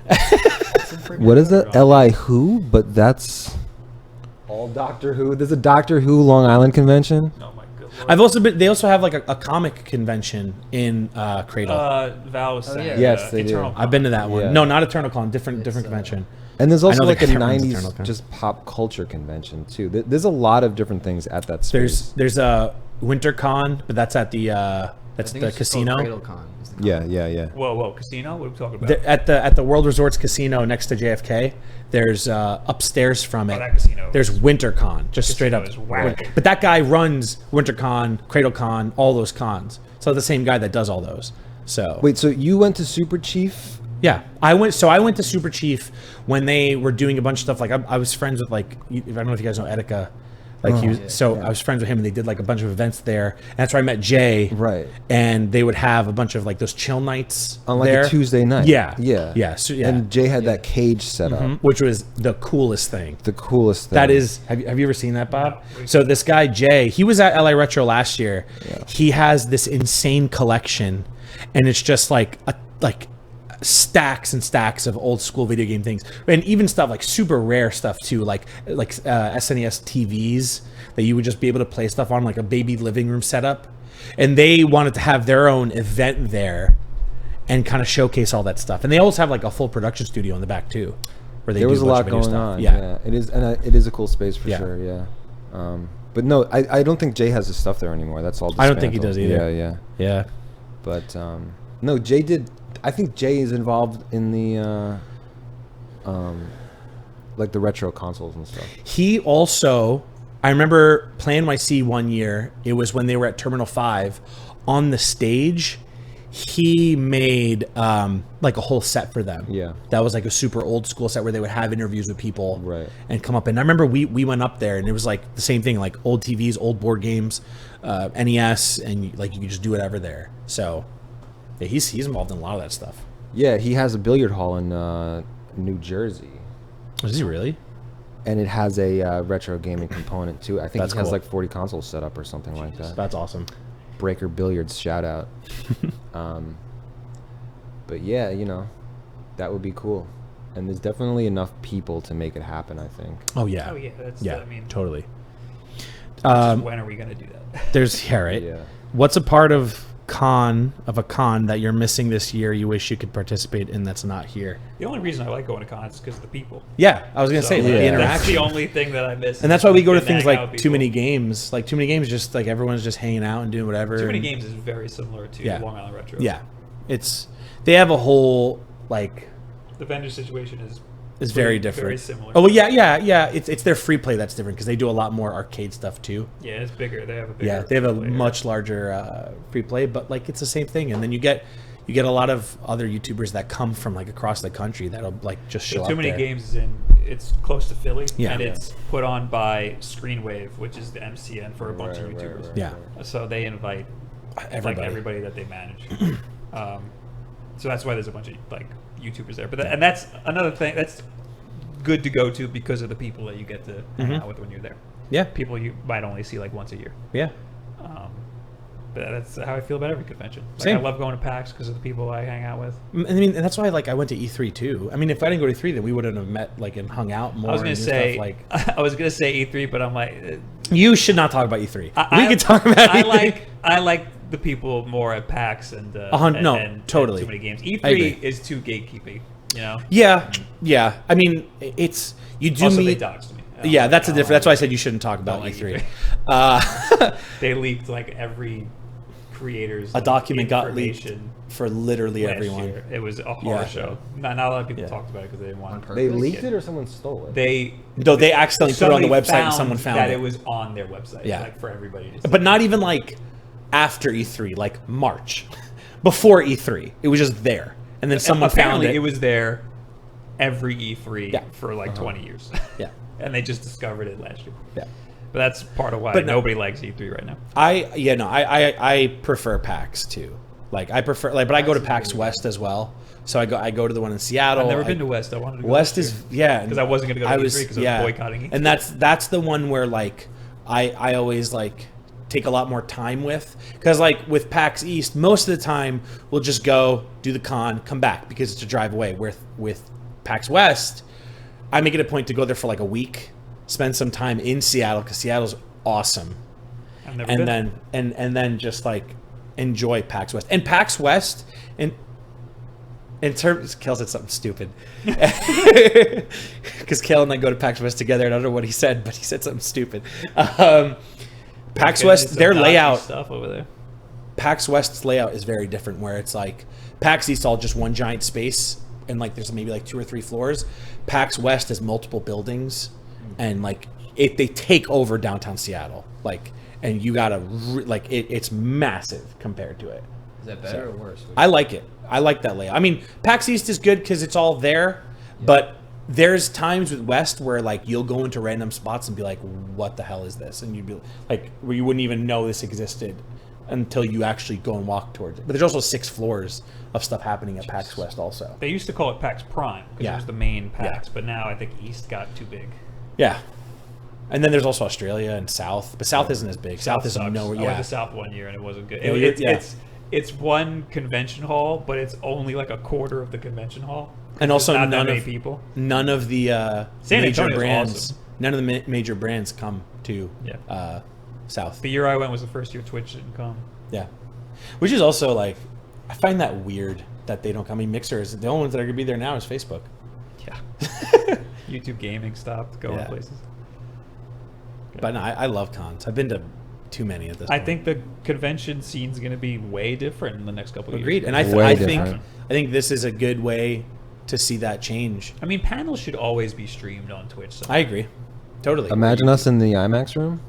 What is it? Li Who? But that's all Doctor Who. There's a Doctor Who Long Island convention. Oh my good lord. I've also been. They also have like a comic convention in Cradle. Val was saying. yeah. Yes, they do. Eternal I've been to that one. Yeah. No, not Eternal Con. Different It's, convention. And there's also know like the a Cameron's Eternal 90s Con. just pop culture convention too. There's a lot of different things at that space. There's a Winter Con, but that's at the I that's think the it's just called casino. CradleCon is the Yeah, con. yeah. Whoa, casino? What are we talking about? At the World Resorts Casino next to JFK. There's upstairs from it. that casino There's WinterCon, just straight up. Casino is whack. But that guy runs WinterCon, CradleCon, all those cons. So the same guy that does all those. So Wait, so you went to Super Chief? yeah, I went to Super Chief when they were doing a bunch of stuff. Like I was friends with I don't know if you guys know Etika. Like he was, I was friends with him, and they did like a bunch of events there. And that's where I met Jay. Right. And they would have a bunch of like those chill nights On like there. a Tuesday night. Yeah. Yeah. Yeah. So, yeah. And Jay had that cage set up. Which was the coolest thing. The coolest thing. That is, have you ever seen that, Bob? So this guy Jay, he was at LA Retro last year. He has this insane collection, and it's just like stacks and stacks of old school video game things, and even stuff like super rare stuff too, like SNES TVs that you would just be able to play stuff on, like a baby living room setup. And they wanted to have their own event there and kind of showcase all that stuff. And they also have like a full production studio in the back too. where they there do was a bunch lot of video going stuff. on. Yeah. It is, and it is a cool space for Yeah. sure. Yeah. But no, I don't think Jay has his stuff there anymore. That's all. I don't think he dismantled. does either. Yeah. Yeah. But no, Jay did. I think Jay is involved in the like the retro consoles and stuff. He also, I remember playing NYC one year. It was when they were at Terminal 5 on the stage. He made like a whole set for them. Yeah. That was like a super old school set where they would have interviews with people Right. and come up. And I remember we went up there and it was like the same thing, like old TVs, old board games, NES, and like you could just do whatever there. So yeah, he's involved in a lot of that stuff. Yeah, he has a billiard hall in New Jersey. Is he really? And it has a retro gaming component too. I think That's he has cool. like 40 consoles set up or something like that. That's awesome. Breaker Billiards, shout out. But yeah, you know, that would be cool. And there's definitely enough people to make it happen, I think. Oh yeah. Oh yeah, that's. Yeah. I mean, Totally. just when are we gonna do that? There's right. Yeah. What's a part of a con that you're missing this year you wish you could participate in that's not here? The only reason I like going to cons is because of the people. Yeah, I was gonna say So, the yeah. That's interaction. the only thing that I miss. And that's why we go to getting things hang out like with too many people. games. Like too many games, just like everyone's just hanging out and doing whatever. Too Many and- Games is very similar to Yeah. Long Island Retro. Yeah, they have a whole like The vendor situation is very different. Very similar. Oh well, yeah. It's their free play that's different because they do a lot more arcade stuff too. Yeah, it's bigger. They have a bigger. Yeah, they have a player. much larger free play, but like it's the same thing. And then you get a lot of other YouTubers that come from like across the country that'll like just show So up Too Many there. Games is in. It's close to Philly. Yeah. And it's put on by Screenwave, which is the MCN for a bunch of Right, right, YouTubers. right, Yeah. right. So they invite Everybody. like everybody that they manage. So that's why there's a bunch of like YouTubers there. But and that's another thing that's good to go to because of the people that you get to hang out with when you're there. Yeah, People you might only see like once a year. yeah. But that's how I feel about every convention. Like, Same. I love going to PAX because of the people I hang out with. I mean, and that's why like I went to E3 too. I mean, if I didn't go to E3, then we wouldn't have met like and hung out more. I was gonna and do say, stuff, like I was gonna say E3, but I'm like, you should not talk about E3. We I can talk about I E3. I like the people more at PAX and No, and totally. Too Many Games. I agree. E3 is too gatekeeping. You know. Yeah. I mean, it's you do Also, they meet. doxed me. Yeah, that's a I don't different. That's why I said you shouldn't talk about like E3. E3. They leaked like every creator's A document got information For literally last everyone. year. It was a horror Yeah. show. Not a lot of people Yeah. talked about it because they didn't want On to. purpose. They leaked it or someone stole it? They No, they accidentally put it on the somebody website and someone found that it. it was on their website. Yeah. Like for everybody to see. But not even like after E3, like March, before E3. It was just there, and then someone found Apparently it. it was there every E3 Yeah. for like 20 years. Yeah, And they just discovered it last year. yeah. But that's part of why But no- nobody likes E3 right now. I prefer PAX too. Like I prefer but I go to PAX West as well. So I go to the one in Seattle. I've never been to West. I wanted to go West last is year. yeah 'Cause I wasn't gonna go to E3 'cause I was boycotting E3. And that's the one where like I always like take a lot more time with, because like with PAX East most of the time we'll just go do the con, come back because it's a drive away. With PAX West I make it a point to go there for like a week, spend some time in Seattle because Seattle's awesome, I've never and been. then and then just like enjoy PAX West. And PAX West in terms, Kale said something stupid because Kale and I go to PAX West together, and I don't know what he said, but he said something stupid. PAX Getting West, some their Nazi layout, stuff over there. PAX West's layout is very different, where it's like PAX East all just one giant space, and like there's maybe like 2 or 3 floors. PAX West has multiple buildings, and like they take over downtown Seattle, like, and you gotta it's massive compared to it. Is that better or worse? I like it. I like that layout. I mean, PAX East is good because it's all there, but there's times with West where like you'll go into random spots and be like, "What the hell is this?" And you'd be like, where you wouldn't even know this existed until you actually go and walk towards it. But there's also 6 floors of stuff happening at PAX West also. They used to call it PAX Prime because Yeah. it was the main PAX, Yeah. but now I think East got too big. Yeah. And then there's also Australia and South, but South isn't as big. South is sucks. nowhere. I went Yeah. to South one year and it wasn't good. Yeah. It's one convention hall, but it's only like a quarter of the convention hall. And There's also not none that many of people. None of the San major Antonio's brands. awesome. None of the major brands come to Yeah. South. The year I went was the first year Twitch didn't come. Yeah, which is also like, I find that weird that they don't come. I mean, Mixer is the only ones that are gonna be there now is Facebook. Yeah. YouTube gaming stopped going Yeah. places. But no, I love cons. I've been to too many at this I point. think the convention scene's going to be way different in the next couple of years. Agreed. And I Way think different. this is a good way to see that change. I mean, panels should always be streamed on Twitch. I agree. Totally. Imagine us in the IMAX room.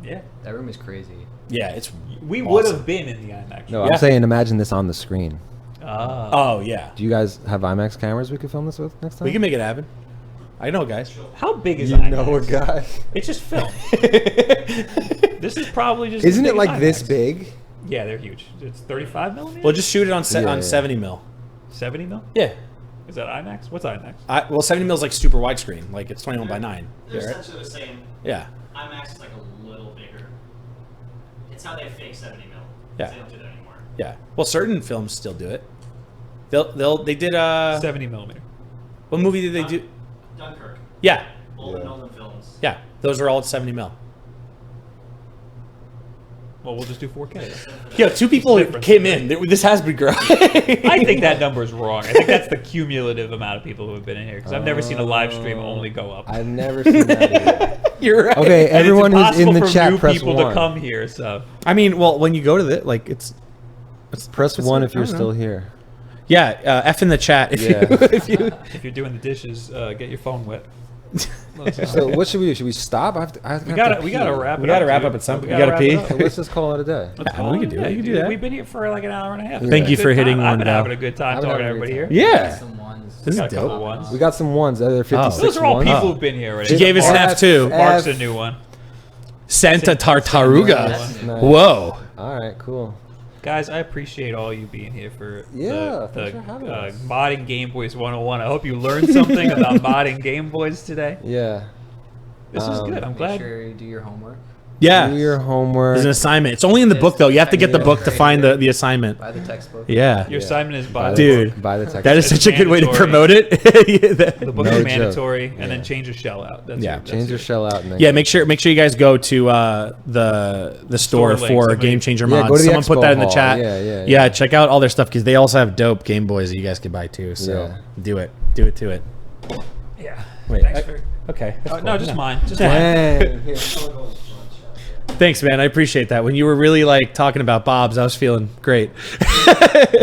Yeah. That room is crazy. Yeah, it's We awesome. would have been in the IMAX. No, Yeah. I'm saying imagine this on the screen. Oh yeah. Do you guys have IMAX cameras we could film this with next time? We can make it happen. I know, guys. How big is You IMAX? know a guy. It's just film. This is probably just. Isn't as it big as like this IMAX. big? Yeah, they're huge. It's 35 millimeters. We'll just shoot it on Yeah, on yeah. 70 mil. 70 mil. Yeah. Is that IMAX? What's IMAX? Well, 70 mil is like super widescreen. Like it's 21 by 9. They're Yeah, right? essentially the same. Yeah. IMAX is like a little bigger. It's how they fake 70 mil. Yeah. They don't do that anymore. Yeah. Well, certain films still do it. They did 70 millimeter. what movie did they do? Dunkirk. Yeah. All the Yeah. Nolan films. Yeah. Those are all at 70 mil. Well, we'll just do 4K. Yeah, 2 people Different. came in. This has been growing. I think that number is wrong. I think that's the cumulative amount of people who have been in here because I've never seen a live stream only go up. I've never seen that either. You're right. Okay, And everyone it's who's in impossible the for chat, new press people 1. to come here. So I mean, well, when you go to the like, it's Press 1 if I you're don't still know. here. Yeah, F in the chat if Yeah. you if you. if you're doing the dishes, get your phone wet. So what should we do? Should we stop? We gotta wrap it up. We gotta wrap dude. up at some We point. You gotta wrap it pee? up. So let's just call it a day. Let's Yeah, call we it can a do that. day, You can do dude. that. We've been here for like an hour and a half. Thank you Good for time. hitting I've one been down. having a good time I've been talking to having a good everybody time. here. Yeah. Some ones. This is Got a couple dope. ones. We got some ones. Are there 56 Those are all ones? people who've been here already. She gave us an F, F2. Mark's F. a new one. Santa Tartaruga. Nice, nice. Whoa. All right, cool. Guys, I appreciate all you being here for Yeah, the thanks for having us. modding Game Boys 101. I hope you learned something about modding Game Boys today. Yeah. This is good. I'm Make glad. sure you do your homework. Yeah. Do your homework. There's an assignment. It's only in the book though. You have to get the Yeah. book to find the assignment. Buy the textbook. Yeah. Your Yeah. assignment is Buy by the Dude. book, buy the text. That is It's such a good way to mandatory. promote it. the book No is joke. mandatory, and Yeah. then change your shell out. That's Yeah. it. That's Change your it. shell out. And then Yeah, make sure you guys go to the store link, for somebody- Game Changer Yeah, mods. go to the Someone put expo that in the hall. chat. Yeah. check out all their stuff because they also have dope Game Boys that you guys can buy too. So Yeah. do it to it. Yeah. Wait, Thanks I- for. Okay. that's No, cool. just mine. Just mine. Dang. Here. Thanks, man. I appreciate that. When you were really like talking about Bob's, I was feeling great.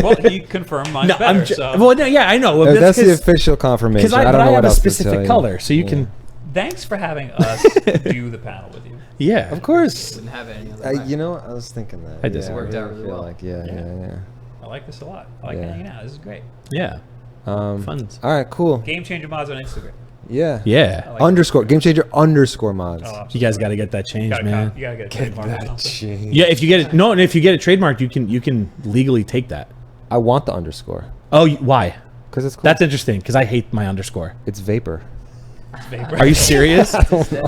Well, he confirmed mine's no, better. well, no, yeah, I know. That's the 'cause- official confirmation. 'cause I don't know have what a else to tell specific you. color, so you Yeah. can. Thanks for having us do the panel with you. Yeah, Of course. Wouldn't have it any other way. You know, I was thinking that. I just- yeah, Worked out really really feel well. Like, yeah. I like this a lot. I like Yeah. hanging out. This is great. Yeah. Fun. All right, cool. Game Changer Mods on Instagram. Yeah. Yeah. I like Underscore game changer underscore mods. Oh, You guys got to get that you changed, gotta, man. You gotta get a trademark or something. Change. Yeah, if you get it, no, and if you get it trademarked, you can legally take that. I want the underscore Oh, why? because it's cool. That's interesting because I hate my underscore. It's vapor. Vapor. Are you serious,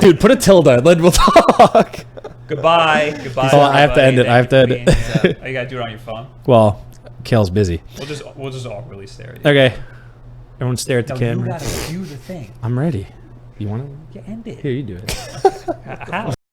dude? Put a tilde. Then we'll talk. Goodbye. Goodbye. Hold on, I have to end it. everybody. I have to end Thank you for it. being here. Oh, you gotta do it on your phone. Well, Kale's busy. We'll just all really stare at you. Okay. Everyone stare at the No, you camera. gotta do the thing. I'm ready. You want to? You end it. Here, you do it. How?